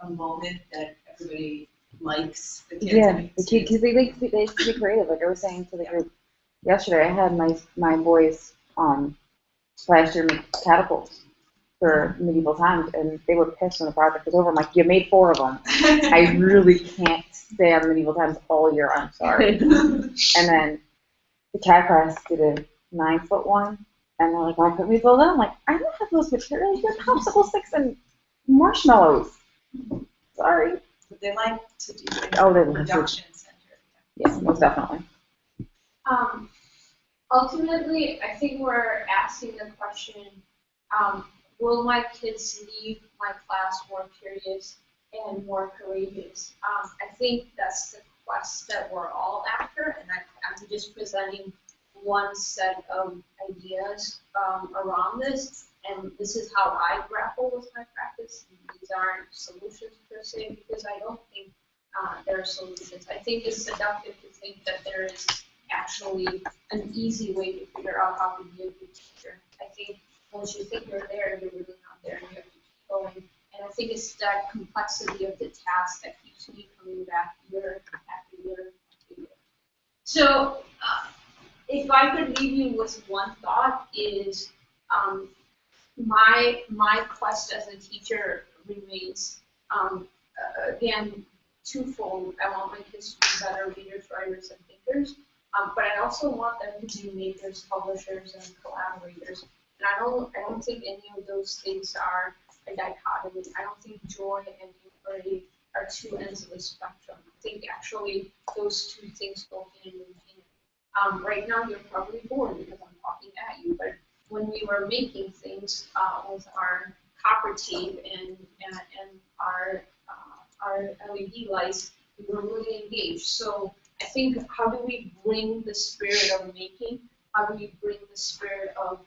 a moment that everybody likes? The kids Yeah, the kids, because they like to be creative. Like I was saying to the group yesterday, I had my boys last year make catapults for medieval times, and they were pissed when the project was over. I'm like, you made 4 of them. I really can't stay on medieval times all year. I'm sorry. And then the cat class did a 9-foot one, and they're like, why couldn't we build that? I'm like, I don't have those materials. They're popsicle sticks and marshmallows. Sorry. But they like to do like production center. Yeah, most definitely. Ultimately, I think we're asking the question, will my kids leave my class more curious and more courageous? I think that's the quest that we're all after, and I'm just presenting one set of ideas around this, and this is how I grapple with my practice. These aren't solutions per se, because I don't think there are solutions. I think it's seductive to think that there is actually an easy way to figure out how to be a good teacher. I think once you think you're there, you're really not there, and you have to keep going. And I think it's that complexity of the task that keeps me coming back year after year after year. So if I could leave you with one thought is my quest as a teacher remains, again, twofold. I want my kids to be better readers, writers, and thinkers, but I also want them to be makers, publishers, and collaborators. And I don't think any of those things are a dichotomy. I don't think joy and inquiry are 2 ends of the spectrum. I think actually those 2 things go hand in hand. Right now you're probably bored because I'm talking at you, but when we were making things with our copper tape and our LED lights, we were really engaged. So I think, how do we bring the spirit of making? How do we bring the spirit of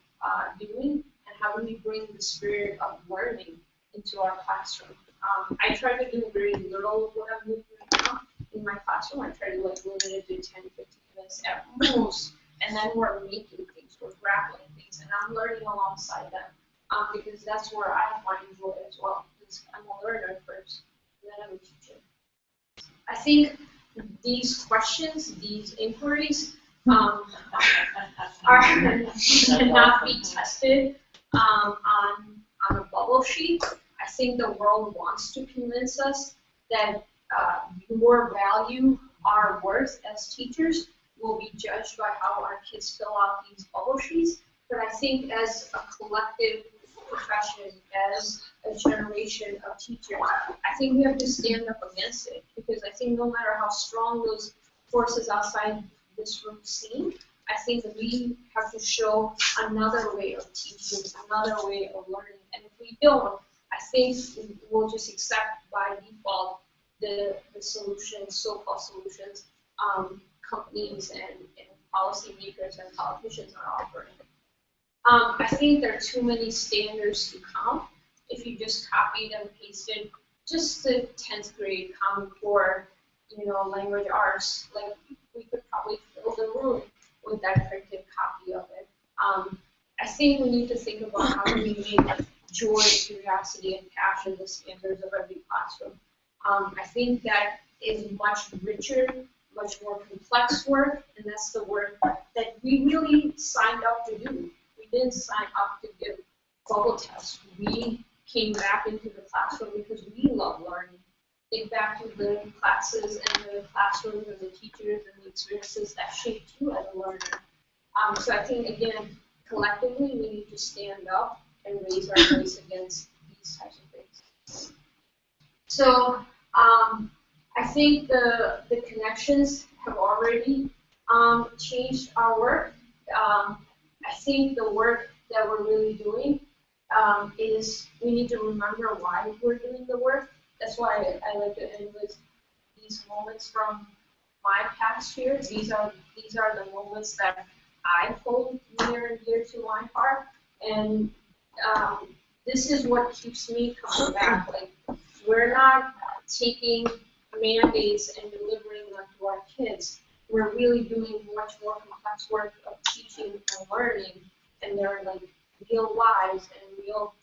doing? And how do we bring the spirit of learning into our classroom? I try to do very little of what I'm doing right now in my classroom. I try to limit it to 10, 15 minutes at most. And then we're making things, we're grappling things, and I'm learning alongside them because that's where I find joy as well. Because I'm a learner first, and then I'm a teacher. I think these questions, these inquiries, cannot be tested on a bubble sheet. I think the world wants to convince us that your value, our worth as teachers will be judged by how our kids fill out these bubble sheets. But I think as a collective profession, as a generation of teachers, I think we have to stand up against it, because I think no matter how strong those forces outside this room seem, I think that we have to show another way of teaching, another way of learning. And if we don't, I think we'll just accept by default the solutions, so-called solutions, companies and policymakers and politicians are offering. I think there are too many standards to count. If you just copied and pasted just the 10th grade Common Core, language arts, like we could probably fill the room with that printed copy of it. I think we need to think about how do we make joy, curiosity, and passion the standards of every classroom. I think that is much richer, much more complex work, and that's the work that we really signed up to do. We didn't sign up to give bubble tests. We came back into the classroom because we love learning. Think back to the classes and the classrooms and the teachers and the experiences that shaped you as a learner. So I think, again, collectively, we need to stand up and raise our voice against these types of things. So I think the connections have already changed our work. I think the work that we're really doing is we need to remember why we're doing the work that's why I like to end with these moments from my past year. These are the moments that I hold near and dear to my heart, and this is what keeps me coming back. Like, we're not taking mandates and delivering them to our kids. We're really doing much more complex work of teaching and learning, and there are like real lives and real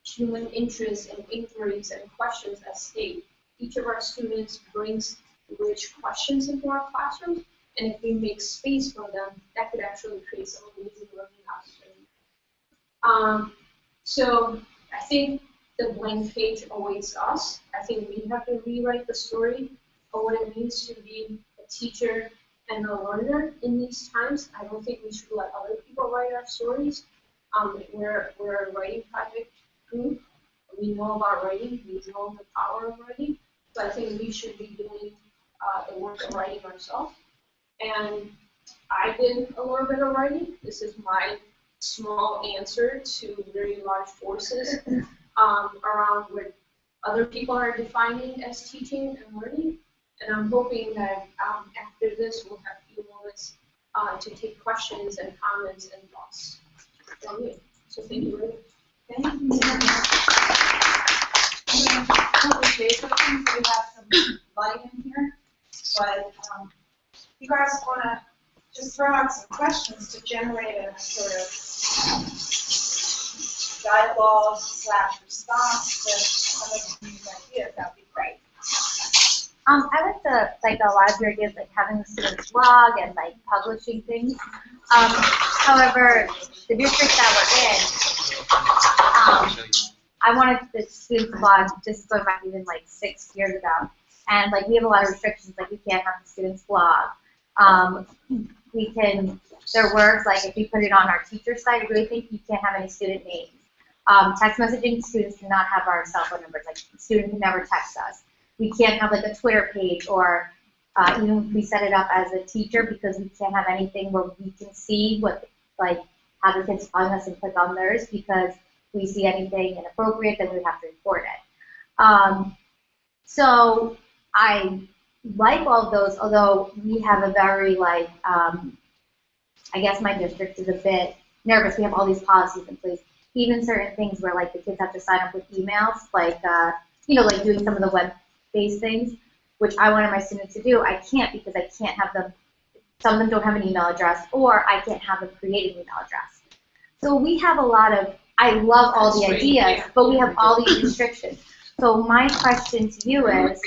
human interests and inquiries and questions at stake. Each of our students brings rich questions into our classrooms, and if we make space for them, that could actually create some amazing learning opportunities. So I think the blank page awaits us. I think we have to rewrite the story of what it means to be a teacher and a learner in these times. I don't think we should let other people write our stories. We're a writing project group. We know about writing. We know the power of writing. But I think we should be doing the work of writing ourselves. And I did a little bit of writing. This is my small answer to very large forces around what other people are defining as teaching and learning. And I'm hoping that after this, we'll have a few moments to take questions and comments and thoughts from you. So thank you very much. Thank you. We have some light in here, but you guys want to just throw out some questions to generate a sort of dialogue / response to some of these ideas. That would be great. I like a lot of your ideas, like having the students blog and like publishing things. However, the district that we're in, I wanted the students blog just going back even like 6 years ago, and like we have a lot of restrictions, like we can't have the students blog. We can, there are words like if we put it on our teacher site, I really think you can't have any student names. Text messaging, students cannot have our cell phone numbers, like the student can never text us. We can't have like a Twitter page, or even if we set it up as a teacher, because we can't have anything where we can see what, like, how the kids find us and click on theirs, because if we see anything inappropriate, then we would have to report it. So I like all of those, although we have a very, like, I guess my district is a bit nervous. We have all these policies in place, even certain things where, like, the kids have to sign up with emails, like, you know, like doing some of the web-based things, which I wanted my students to do. I can't, because I can't have them, some of them don't have an email address, or I can't have them create an email address. So we have a lot of, I love all the ideas, but we have all these restrictions. So my question to you is,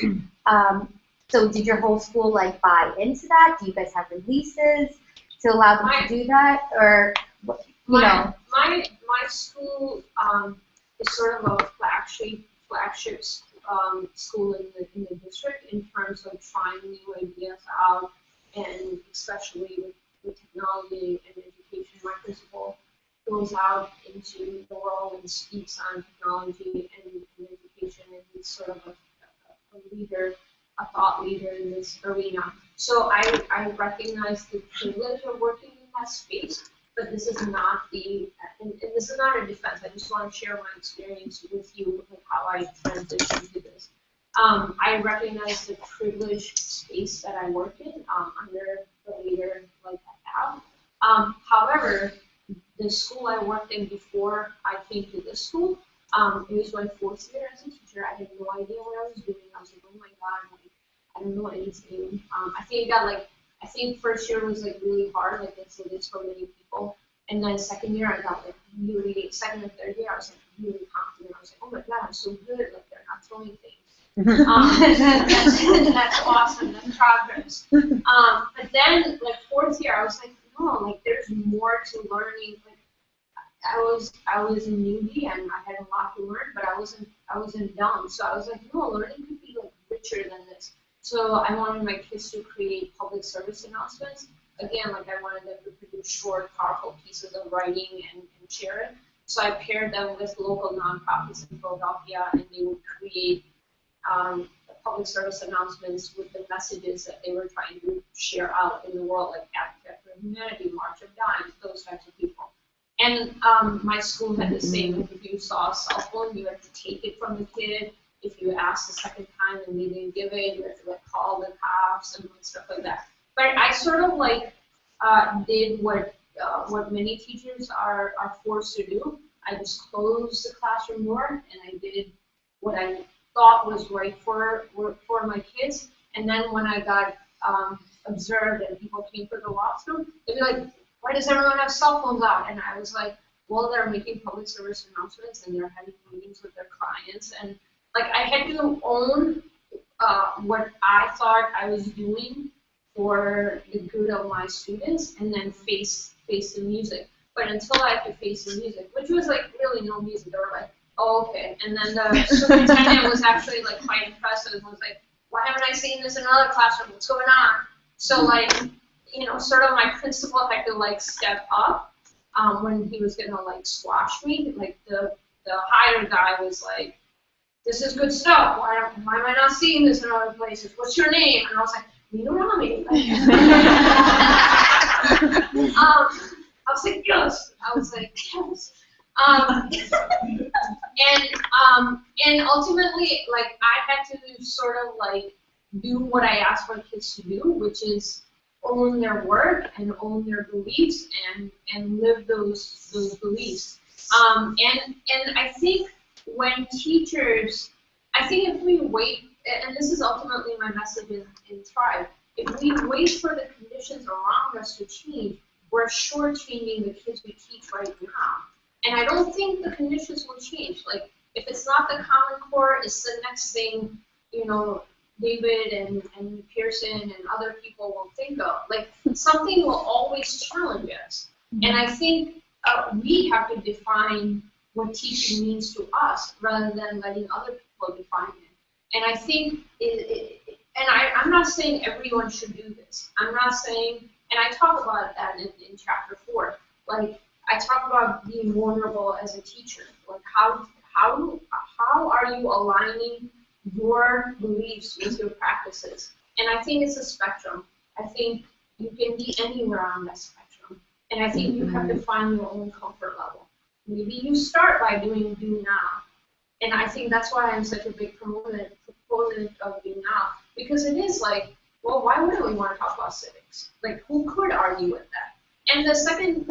so did your whole school like buy into that? Do you guys have releases to allow them to do that, or you know? My school is sort of a flagship school in the district in terms of trying new ideas out, and especially with technology and education. My principal goes out into the world and speaks on technology and education, and he's sort of a leader, a thought leader in this arena. So I recognize the privilege of working in that space, but this is not and this is not a defense. I just want to share my experience with you of how I transitioned to this. I recognize the privileged space that I work in under the leader like I have. However, the school I worked in before I came to this school, it was my 4th year as a teacher. I had no idea what I was doing. I was like, oh my God, like, I don't know anything. I think first year was like really hard, like it's for many people. And then second year I got like really, second and third year I was like really confident. I was like, oh my God, I'm so good. Like they're not throwing things. That's awesome. That's progress. But then like 4th year I was like, no, like there's more to learning. Like I was a newbie and I had a lot to learn, but I wasn't dumb. So I was like, no, learning could be like richer than this. So I wanted my kids to create public service announcements. Again, like I wanted them to produce short, powerful pieces of writing and share it. So I paired them with local nonprofits in Philadelphia, and they would create public service announcements with the messages that they were trying to share out in the world, like Habitat for Humanity, March of Dimes, those types of people. And my school had the same. If you saw a cell phone, you had to take it from the kid. if you ask the second time and they didn't give it, you have to like call the cops and stuff like that. But I sort of like did what many teachers are forced to do. I just closed the classroom door and I did what I thought was right for my kids. And then when I got observed and people came for the walkthrough, they'd be like, "Why does everyone have cell phones out?" And I was like, "Well, they're making public service announcements and they're having meetings with their clients." And like I had to own what I thought I was doing for the good of my students, and then face the music. But until I could face the music, which was like really no music, they were like, "Oh, okay." And then the superintendent was actually like quite impressive and was like, "Why haven't I seen this in another classroom? What's going on?" So like, you know, sort of my principal had to like step up when he was gonna like squash me. Like the higher guy was like, "This is good stuff. Why am I not seeing this in other places? What's your name?" And I was like, "Meenoo, Rami." I was like, "Yes." I was like, "Yes." And ultimately, like I had to sort of like do what I asked my kids to do, which is own their work and own their beliefs and live those beliefs. And I think when teachers, I think if we wait, and this is ultimately my message in Thrive, if we wait for the conditions around us to change, we're shortchanging the kids we teach right now. And I don't think the conditions will change. Like, if it's not the Common Core, it's the next thing, you know, David and Pearson and other people will think of. Like, something will always challenge us. And I think we have to define what teaching means to us rather than letting other people define it. And I think, I'm not saying everyone should do this. I'm not saying, and I talk about that in chapter 4. Like, I talk about being vulnerable as a teacher. Like, how are you aligning your beliefs with your practices? And I think it's a spectrum. I think you can be anywhere on that spectrum. And I think you have to find your own comfort level. Maybe you start by doing do now. And I think that's why I'm such a big proponent of do now. Because it is like, well, why wouldn't we want to talk about civics? Like, who could argue with that? And the second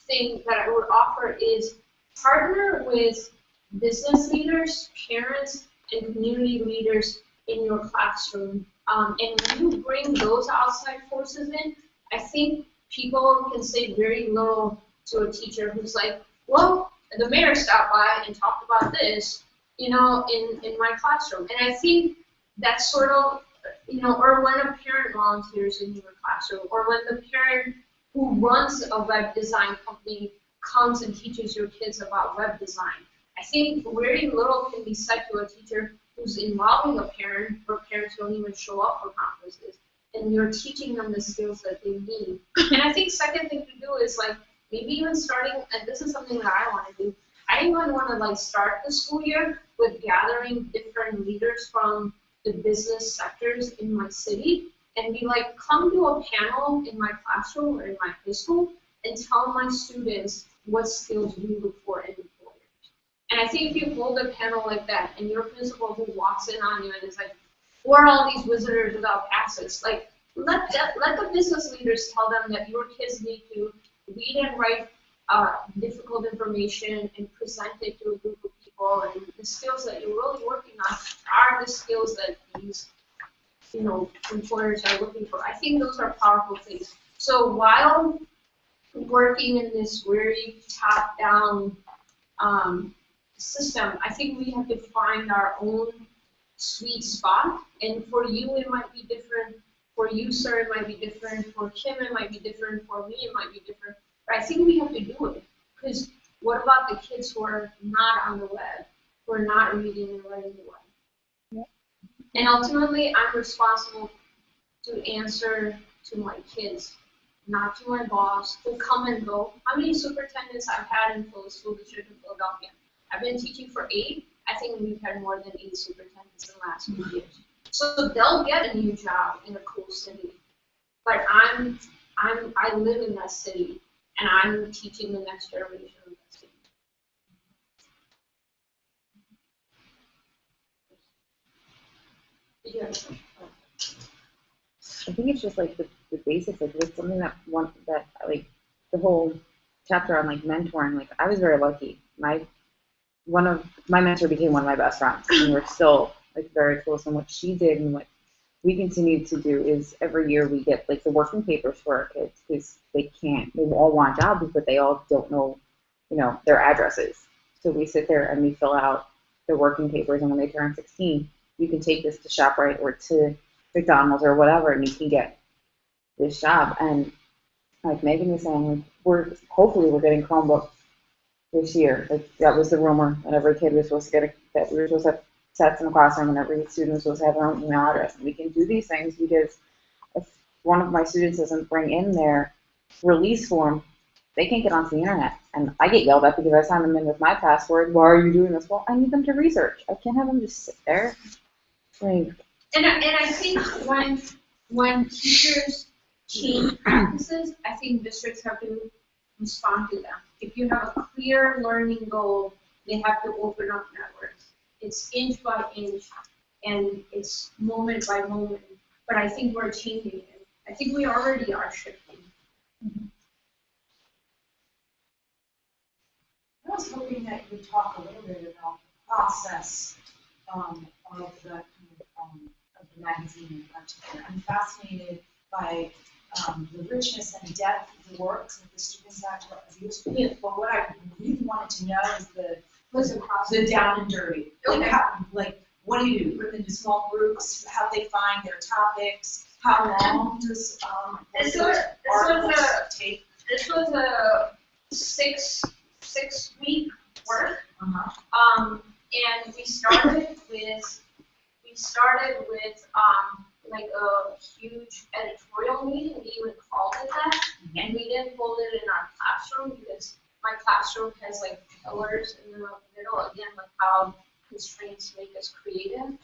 thing that I would offer is partner with business leaders, parents, and community leaders in your classroom. And when you bring those outside forces in, I think people can say very little to a teacher who's like, well, the mayor stopped by and talked about this, you know, in my classroom. And I think that's sort of, you know, or when a parent volunteers in your classroom, or when the parent who runs a web design company comes and teaches your kids about web design. I think very little can be said to a teacher who's involving a parent, or parents don't even show up for conferences, and you're teaching them the skills that they need. And I think second thing to do is like maybe even starting, and this is something that I want to do, I even want to like start the school year with gathering different leaders from the business sectors in my city and be like, come to a panel in my classroom or in my high school and tell my students what skills we look for in employers. And I think if you hold a panel like that and your principal who walks in on you and is like, who are all these visitors without passes? Like, let the business leaders tell them that your kids need to read and write difficult information and present it to a group of people, and the skills that you're really working on are the skills that these, you know, employers are looking for. I think those are powerful things. So while working in this very top-down system, I think we have to find our own sweet spot. And for you, it might be different. For you, sir, it might be different. For Kim, it might be different. For me, it might be different. But I think we have to do it. Because what about the kids who are not on the web, who are not reading and writing the web? Yep. And ultimately, I'm responsible to answer to my kids, not to my boss, who come and go. How many superintendents I've had in the school district in Philadelphia? I've been teaching for 8. I think we've had more than 8 superintendents in the last few years. So they'll get a new job in a cool city. But I live in that city, and I'm teaching the next generation of that city. Yeah. I think it's just like the basics, like it's something that like the whole chapter on like mentoring, like I was very lucky. One of my mentor became one of my best friends, and we're still like very close. And what she did and what we continue to do is every year we get like the working papers for our kids because they all want jobs, but they all don't know, their addresses. So we sit there and we fill out the working papers, and when they turn 16, you can take this to ShopRite or to McDonald's or whatever, and you can get this job. And like Megan was saying, hopefully we're getting Chromebooks this year. Like that was the rumor that every kid was supposed to get that we were supposed to have sets in the classroom and every student was supposed to have their own email address. And we can do these things because if one of my students doesn't bring in their release form, they can't get onto the internet. And I get yelled at because I signed them in with my password. Why are you doing this? Well, I need them to research. I can't have them just sit there. Like, and I think when teachers change practices, I think districts have to respond to them. If you have a clear learning goal, they have to open up networks. It's inch by inch, and it's moment by moment. But I think we're changing it. I think we already are shifting. I was hoping that you would talk a little bit about the process of the magazine in particular. I'm fascinated by the richness and depth of the works that the students actually produce. But what I really wanted to know is the down and dirty. Like, what do you do? Put them into small groups? How they find their topics? How long does This take? This was a six-week work. And we started with like a huge editorial meeting. We even called it that, and we didn't hold it in our classroom because my classroom has like pillars in the middle, again, like how constraints make us creative.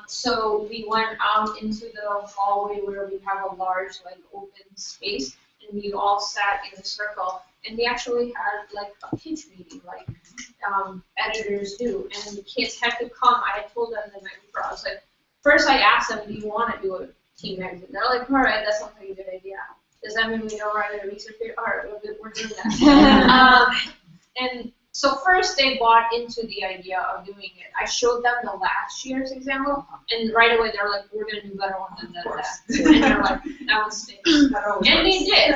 So we went out into the hallway where we have a large like open space, and we all sat in a circle, and we actually had like a pitch meeting, like editors do, and the kids had to come. I had told them the night before, I was like, first I asked them, do you want to do a team magazine? They're like, all right, that sounds like a good idea. Does that mean we don't write a research paper? All right, we're doing that. And so first they bought into the idea of doing it. I showed them the last year's example, and right away they're like, we're going to do better one than that. And they're like, that was sick. And they did.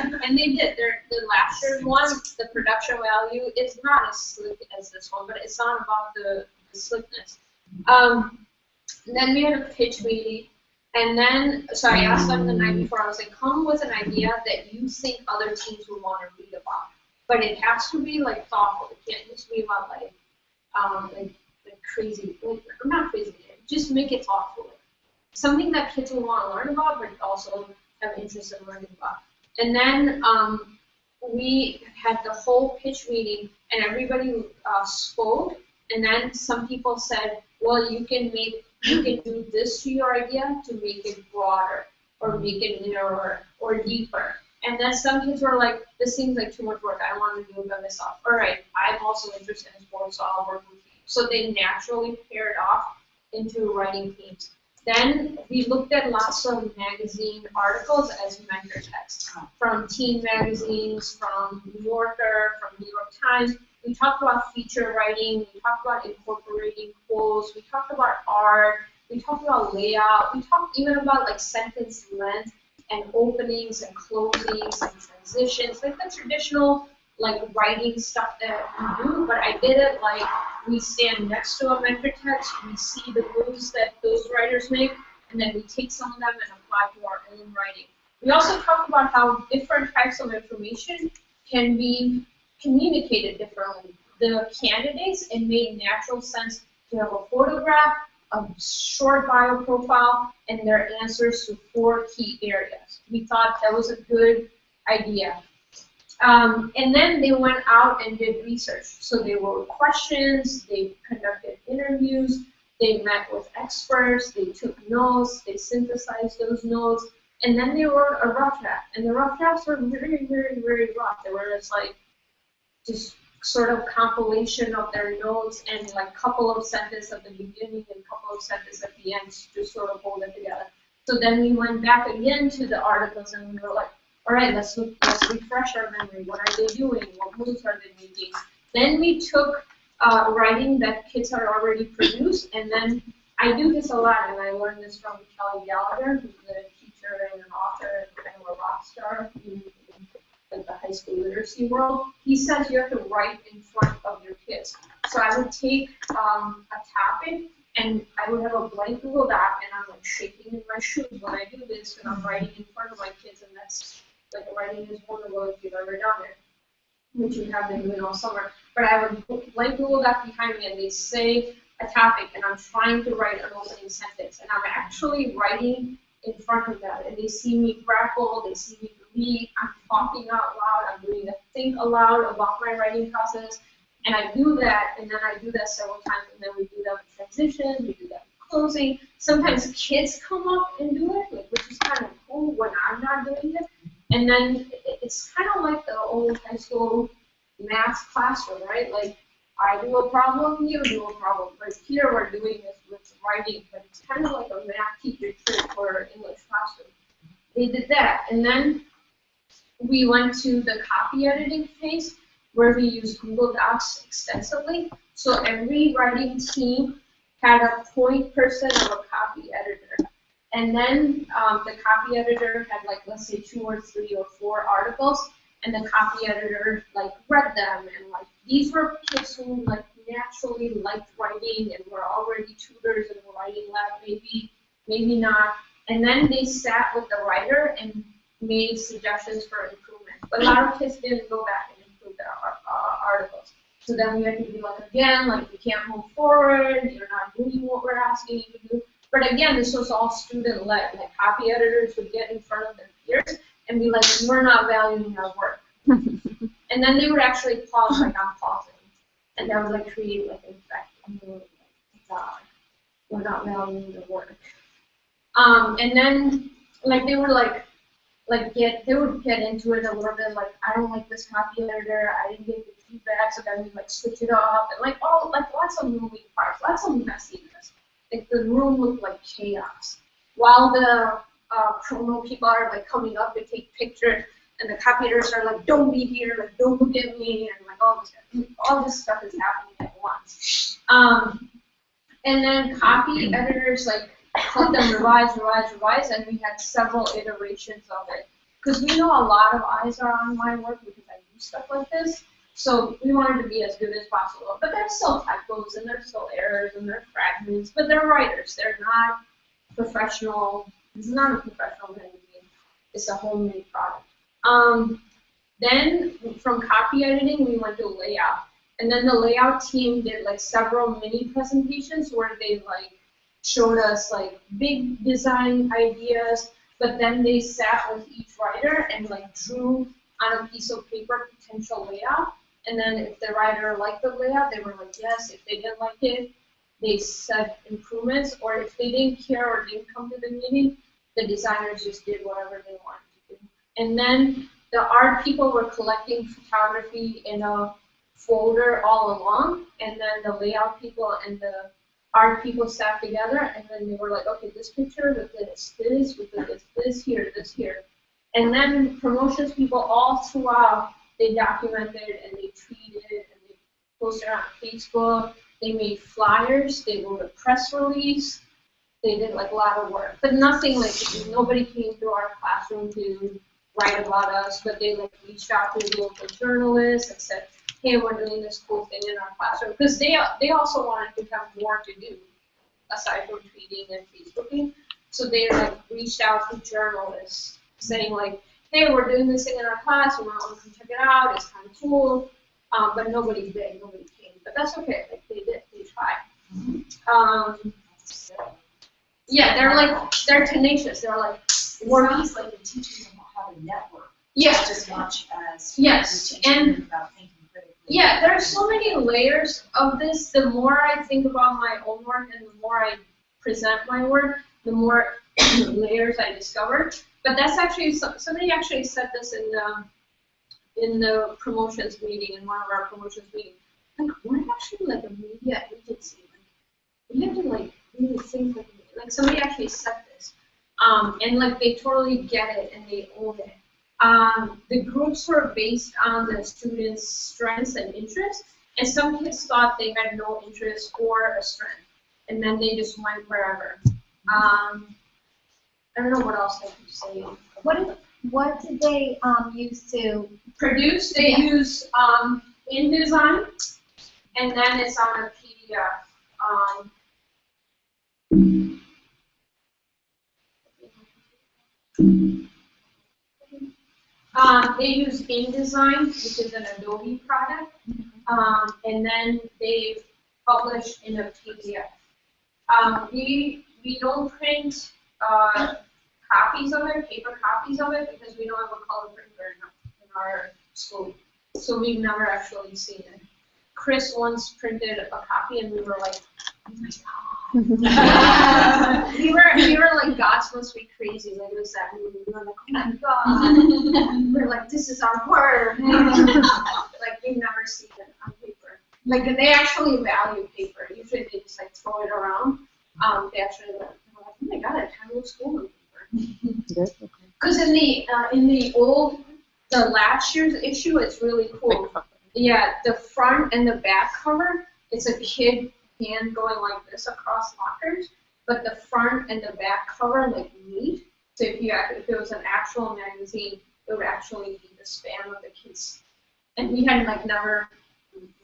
The last year's one, the production value, is not as slick as this one, but it's not about the slickness. Then we had a pitch meeting, and then, so I asked them the night before, I was like, come with an idea that you think other teams would want to read about. But it has to be like thoughtful. It can't just be about like crazy, not crazy, just make it thoughtful. Something that kids will want to learn about, but also have interest in learning about. And then we had the whole pitch meeting, and everybody spoke, and then some people said, well, you can do this to your idea to make it broader, or make it narrower, or deeper. And then some kids were like, this seems like too much work. I want to do it by myself. All right, I'm also interested in sports, so I'll work with you. So they naturally paired off into writing teams. Then we looked at lots of magazine articles as mentor text, from teen magazines, from New Yorker, from New York Times. We talked about feature writing. We talked about incorporating quotes. We talked about art. We talked about layout. We talked even about like sentence length and openings and closings and transitions, like the traditional like writing stuff that we do. But I did it like we stand next to a mentor text, we see the moves that those writers make, and then we take some of them and apply to our own writing. We also talked about how different types of information can be communicated differently. The candidates, it made natural sense to have a photograph, a short bio profile, and their answers to 4 key areas. We thought that was a good idea. And then they went out and did research. So they wrote questions, they conducted interviews, they met with experts, they took notes, they synthesized those notes, and then they wrote a rough draft. And the rough drafts were very, very, very rough. They were just like, just sort of compilation of their notes and like couple of sentences at the beginning and couple of sentences at the end to sort of hold it together. So then we went back again to the articles and we were like, all right, let's refresh our memory. What are they doing? What moves are they making? Then we took writing that kids had already produced, and then I do this a lot, and I learned this from Kelly Gallagher, who's a teacher and an author and kind of a rock star in the high school literacy world. He says you have to write in front of your kids. So I would take a topic, and I would have a blank Google Doc, and I'm like shaking in my shoes when I do this, and I'm writing in front of my kids, and that's like writing is wonderful if you've ever done it, which you have been doing all summer. But I would put blank Google Doc behind me, and they say a topic, and I'm trying to write an opening sentence, and I'm actually writing in front of them, and they see me grapple, they see me believe, I'm talking out loud, I'm doing a think aloud about my writing process, and I do that, and then I do that several times, and then we do that with transition, we do that with closing. Sometimes kids come up and do it, like, which is kind of cool when I'm not doing it, and then it's kind of like the old high school math classroom, right? Like, I do a problem, you do a problem. But here we're doing this with writing, but it's kind of like a math teacher trick for English classroom. They did that, and then we went to the copy editing phase where we used Google Docs extensively. So every writing team had a point person of a copy editor. And then the copy editor had, like, let's say 2 or 3 or 4 articles, and the copy editor like read them, and like these were kids who like naturally liked writing and were already tutors in the writing lab, maybe not. And then they sat with the writer and made suggestions for improvement. But a lot of kids didn't go back and improve their articles. So then we had to be like, again, like, you can't move forward, you're not doing what we're asking you to do. But again, this was all student-led. Like, copy editors would get in front of their peers and be like, we're not valuing our work. And then they would actually pause, like, I'm pausing. And that would, like, create, like, an effect. And they were like, God, we're not valuing the work. And then, like, they would, they would get into it a little bit, like, I don't like this copy editor, I didn't get the feedback, so then we, like, switch it up, and, like, lots of moving parts, lots of messiness. Like, the room looked like chaos. While the promo people are, like, coming up to take pictures, and the copy editors are like, don't be here, like, don't look at me, and, like, all this stuff is happening at once. And then copy editors, like, let them revise, and we had several iterations of it. Because we know a lot of eyes are on my work because I do stuff like this, so we wanted to be as good as possible. But there's still typos, and there's still errors, and there's fragments, but they're writers. They're not professional. It's not a professional magazine. It's a homemade product. Then from copy editing, we went to layout. And then the layout team did, like, several mini presentations where they, like, showed us, like, big design ideas, but then they sat with each writer and, like, drew on a piece of paper potential layout. And then if the writer liked the layout, they were like, yes. If they didn't like it, they said improvements. Or if they didn't care or didn't come to the meeting, the designers just did whatever they wanted to do. And then the art people were collecting photography in a folder all along, and then the layout people and the art people sat together, and then they were like, okay, this picture with this with this here. And then promotions people all throughout, they documented and they tweeted and they posted on Facebook, they made flyers, they wrote a press release, they did, like, a lot of work. But nothing, like, nobody came to our classroom to write about us, but they, like, reached out to the local journalists and said, hey, we're doing this cool thing in our classroom. Because they also wanted to have more to do, aside from tweeting and Facebooking. So they, like, reached out to journalists saying, like, hey, we're doing this thing in our class, we want to come check it out, it's kind of cool. But nobody did, nobody came. But that's okay, like, they did, they tried. Yeah, they're tenacious. They're like, It's like you're teaching them how to network. Yes. Just as much as yes, you're teaching them about thinking critically. Yeah, there's so many layers of this. The more I think about my own work and the more I present my work, the more layers I discover. But that's actually, somebody actually said this in in the promotions meeting, in one of our promotions meetings, like we're actually like a media agency. Like we have to like really think like somebody actually said this, and like they totally get it and they own it. The groups were based on the students' strengths and interests, and some kids thought they had no interest or a strength, and then they just went wherever. I don't know what else I could say. What did they use to Produce, they use InDesign, and then it's on a PDF. They use InDesign, which is an Adobe product, and then they publish in a PDF. We don't print copies of it, paper copies of it, because we don't have a color printer in our school, so we've never actually seen it. Chris once printed a copy, and we were like, oh my god. we were like, Gods Must Be Crazy, like it was that movie. We were like, oh my god. We're like, this is our word. Like we've never seen it on paper. Like and they actually value paper. Usually they just like throw it around. They actually like, oh my god, I kind of looks cool on paper. Because in the old, the last year's issue, it's really cool. Yeah, the front and the back cover, it's a kid hand going like this across lockers, but the front and the back cover like meet. So if it was an actual magazine, it would actually be the span of the kids. And we had like never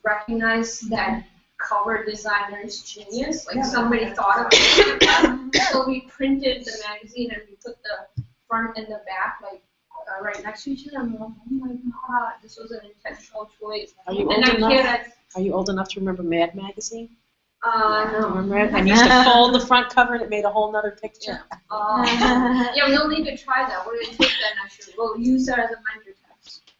recognized that cover designer's genius. Like somebody thought of it like that. So we printed the magazine and we put the front and the back like right next to each other. I'm like, oh my god, this was an intentional choice. Are you old enough to remember Mad Magazine? No. Remember it? And you used to fold the front cover and it made a whole nother picture. Yeah, we'll need to try that. We're going to take that next year. We'll use that as a mentor text.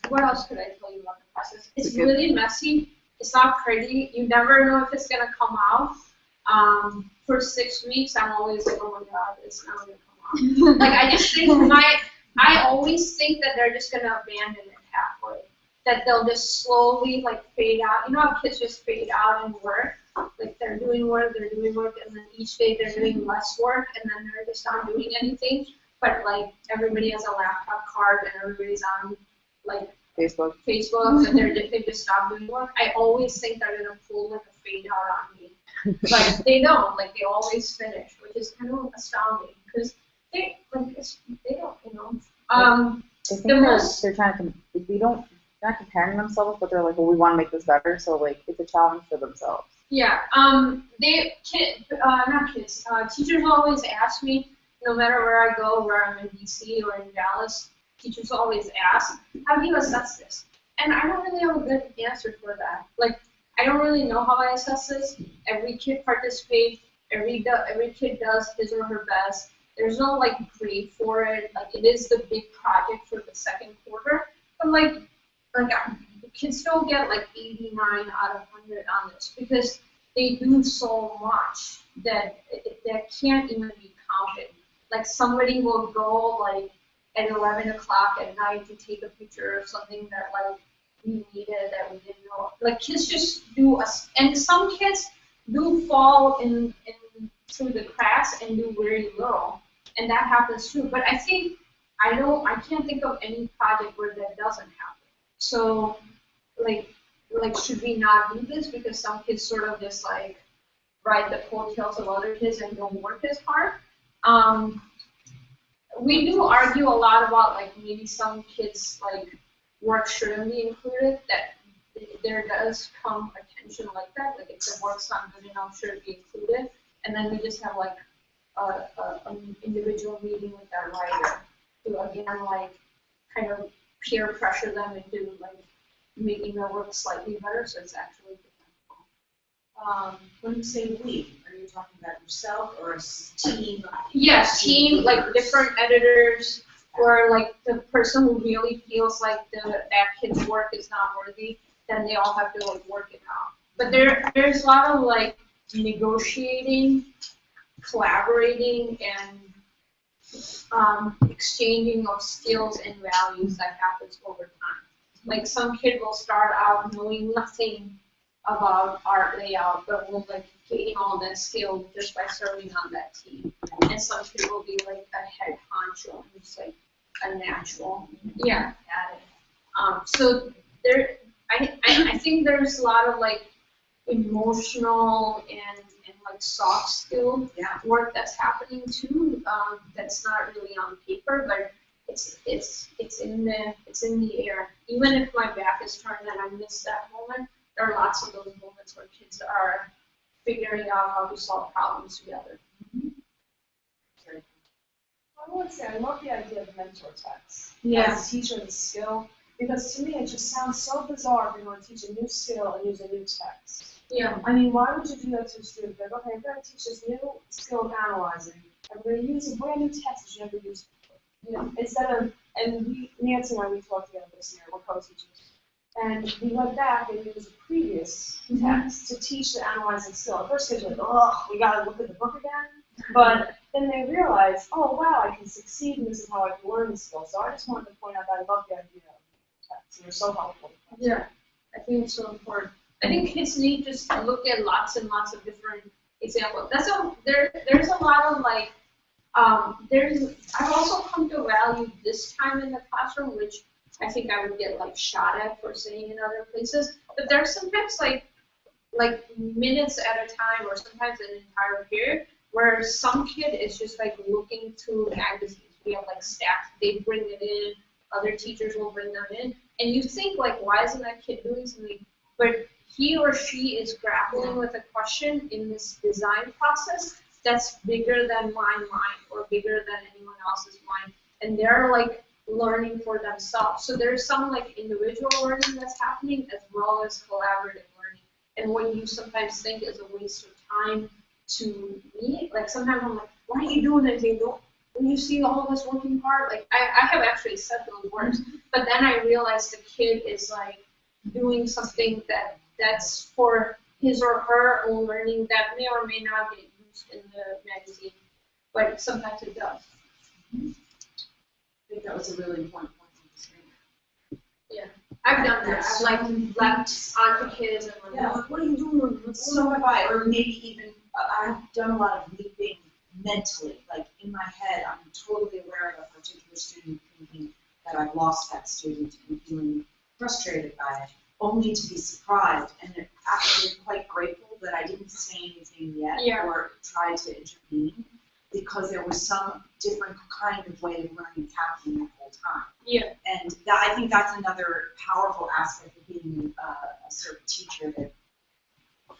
What else could I tell you about the process? It's really messy. It's not pretty. You never know if it's going to come out. For 6 weeks, I'm always like, oh my god, it's not going to come out. Like, I just think I always think that they're just going to abandon it halfway. That they'll just slowly like fade out. You know how kids just fade out and work? Like they're doing work, and then each day they're doing less work, and then they're just not doing anything. But like everybody has a laptop card, and everybody's on like Facebook, and they just stop doing work. I always think they're gonna pull like a fade out on me, but they don't. Like they always finish, which is kind of astounding because they don't, you know. I think they're trying to. We don't. Not comparing themselves, but they're like, well, we want to make this better, so like it's a challenge for themselves. Yeah. Teachers always ask me, no matter where I go, where I'm in DC or in Dallas, teachers always ask, how do you assess this? And I don't really have a good answer for that. Like, I don't really know how I assess this. Every kid participates. Every kid does his or her best. There's no like grade for it. Like, it is the big project for the second quarter, but like kids don't get like 89 out of 100 on this because they do so much that can't even be counted. Like somebody will go like at 11 o'clock at night to take a picture of something that like we needed that we didn't know. Like kids just do and some kids do fall in through the cracks and do very little, and that happens too. But I think I can't think of any project where that doesn't happen. So, like, should we not do this because some kids sort of just like ride the coattails of other kids and don't work as hard? We do argue a lot about like maybe some kids like work shouldn't be included. That there does come attention like that. Like if the work's not good enough, should it be included? And then we just have like an individual meeting with that writer to again like kind of peer pressure them into like making their work slightly better, so it's actually preventable. When you say we, are you talking about yourself or a team? Yes, team, like different editors, or like the person who really feels like that kid's work is not worthy, then they all have to like work it out. But there's a lot of like negotiating, collaborating, and exchanging of skills and values that happens over time. Like some kid will start out knowing nothing about art layout, but will like gain all that skill just by serving on that team. And some kid will be like a head honcho, who's like a natural. Yeah. So there, I think there's a lot of like emotional and like soft skill work that's happening too. That's not really on paper, but it's in the air. Even if my back is turned and I miss that moment, there are lots of those moments where kids are figuring out how to solve problems together. I would say I love the idea of mentor texts Yeah. as a teacher of the skill, because to me it just sounds so bizarre if you're going to teach a new skill and use a new text. Yeah. I mean, why would you do that to a student? Like, okay, I'm going to teach this new skill of analyzing. I'm going to use a brand new text that you never used before. You know, instead of, and Nancy and I, we talked together this year, we're co-teachers. And we went back and used a previous text to teach the analyzing skill. At first, kids were like, oh, we got to look at the book again. But then they realized, oh, wow, I can succeed, and this is how I can learn the skill. So I just wanted to point out that I love the idea of text. They're so helpful. Yeah, I think it's so important. I think kids need just to look at lots and lots of different examples. There's a lot of like, I've also come to value this time in the classroom, which I think I would get like shot at for saying in other places. But there's sometimes like minutes at a time, or sometimes an entire period, where some kid is just like looking through magazines. We have like stacks, they bring it in, other teachers will bring them in, and you think like, why isn't that kid doing something? But he or she is grappling with a question in this design process that's bigger than my mind or bigger than anyone else's mind, and they're like learning for themselves. So there's some like individual learning that's happening as well as collaborative learning. And what you sometimes think is a waste of time to me, like sometimes I'm like, why are you doing anything? When you see all of us working hard, like I have actually said those words, but then I realized the kid is like doing something that's for his or her own learning that may or may not get used in the magazine, but sometimes it does. I think that was a really important point from the screen. Yeah, I've done that. I've like left onto kids and like, what are you doing? So have I, or maybe even, I've done a lot of leaping mentally, like in my head, I'm totally aware of a particular student thinking that I've lost that student and feeling frustrated by it, only to be surprised and actually quite grateful that I didn't say anything yet or try to intervene, because there was some different kind of way of learning happening the whole time. Yeah. And that, I think that's another powerful aspect of being a certain teacher that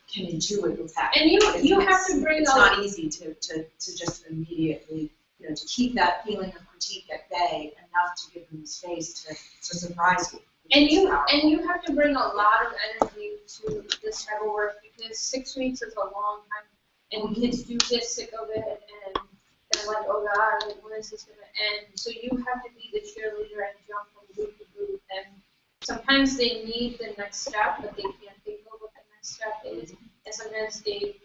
can intuit what's happening. And you have to bring it's not easy to just immediately, you know, to keep that feeling of critique at bay enough to give them the space to surprise you. And you have to bring a lot of energy to this type of work, because 6 weeks is a long time, and kids do get sick of it, and they're like, oh God, like, when is this gonna end? So you have to be the cheerleader and jump from group to group, and sometimes they need the next step, but they can't think of what the next step is, and sometimes they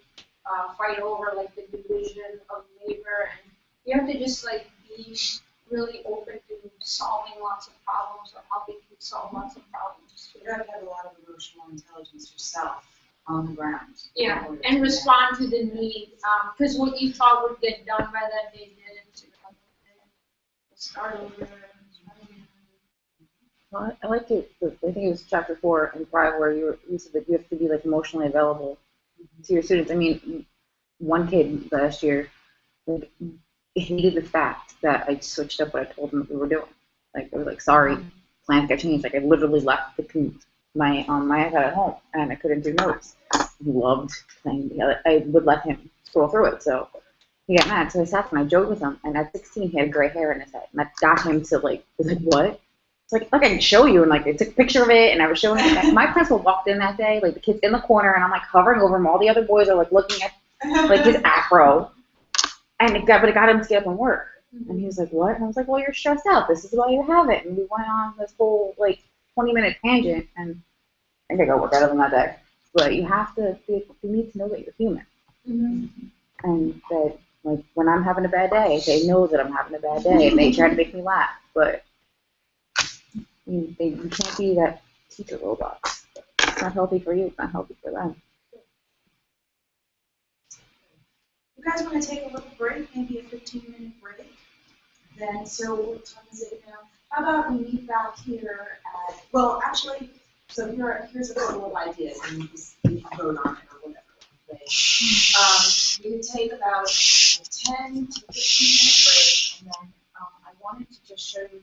fight over like the division of labor, and you have to just like be really open to solving lots of problems or helping kids solve lots of problems. You have to have a lot of emotional intelligence yourself on the ground. Yeah, and respond to the need, because what you thought would get done by that day didn't. So you're like, okay, let's start over. Well, I like it. I think it was chapter 4 and 5 where you said that you have to be like emotionally available to your students. I mean, one kid last year like hated the fact that I switched up what I told him that we were doing. Like I was like, sorry, plans got changed. Like I literally left my iPad at home and I couldn't do notes. He loved playing. I would let him scroll through it, so he got mad. So I sat and I joked with him. And at 16, he had gray hair in his head, and that got him to like, was like, what? Like I can show you, and like I took a picture of it, and I was showing him. Like, my principal walked in that day, like the kid's in the corner, and I'm like hovering over him. All the other boys are like looking at like his afro, but it got him to get up and work. And he was like, what? And I was like, well, you're stressed out. This is why you have it. And we went on this whole like 20-minute tangent, and I think I got work out of him that day. But you have to, you need to know that you're human, and that Like, when I'm having a bad day, they know that I'm having a bad day, and they try to make me laugh, but you can't be that teacher robot. It's not healthy for you, it's not healthy for them. You guys want to take a little break, maybe a 15-minute break? Then, so what time is it now? How about we meet back here at, well, actually, so here's a couple of ideas, and you can vote on it or whatever. We would take about a 10 to 15-minute break, and then I wanted to just show you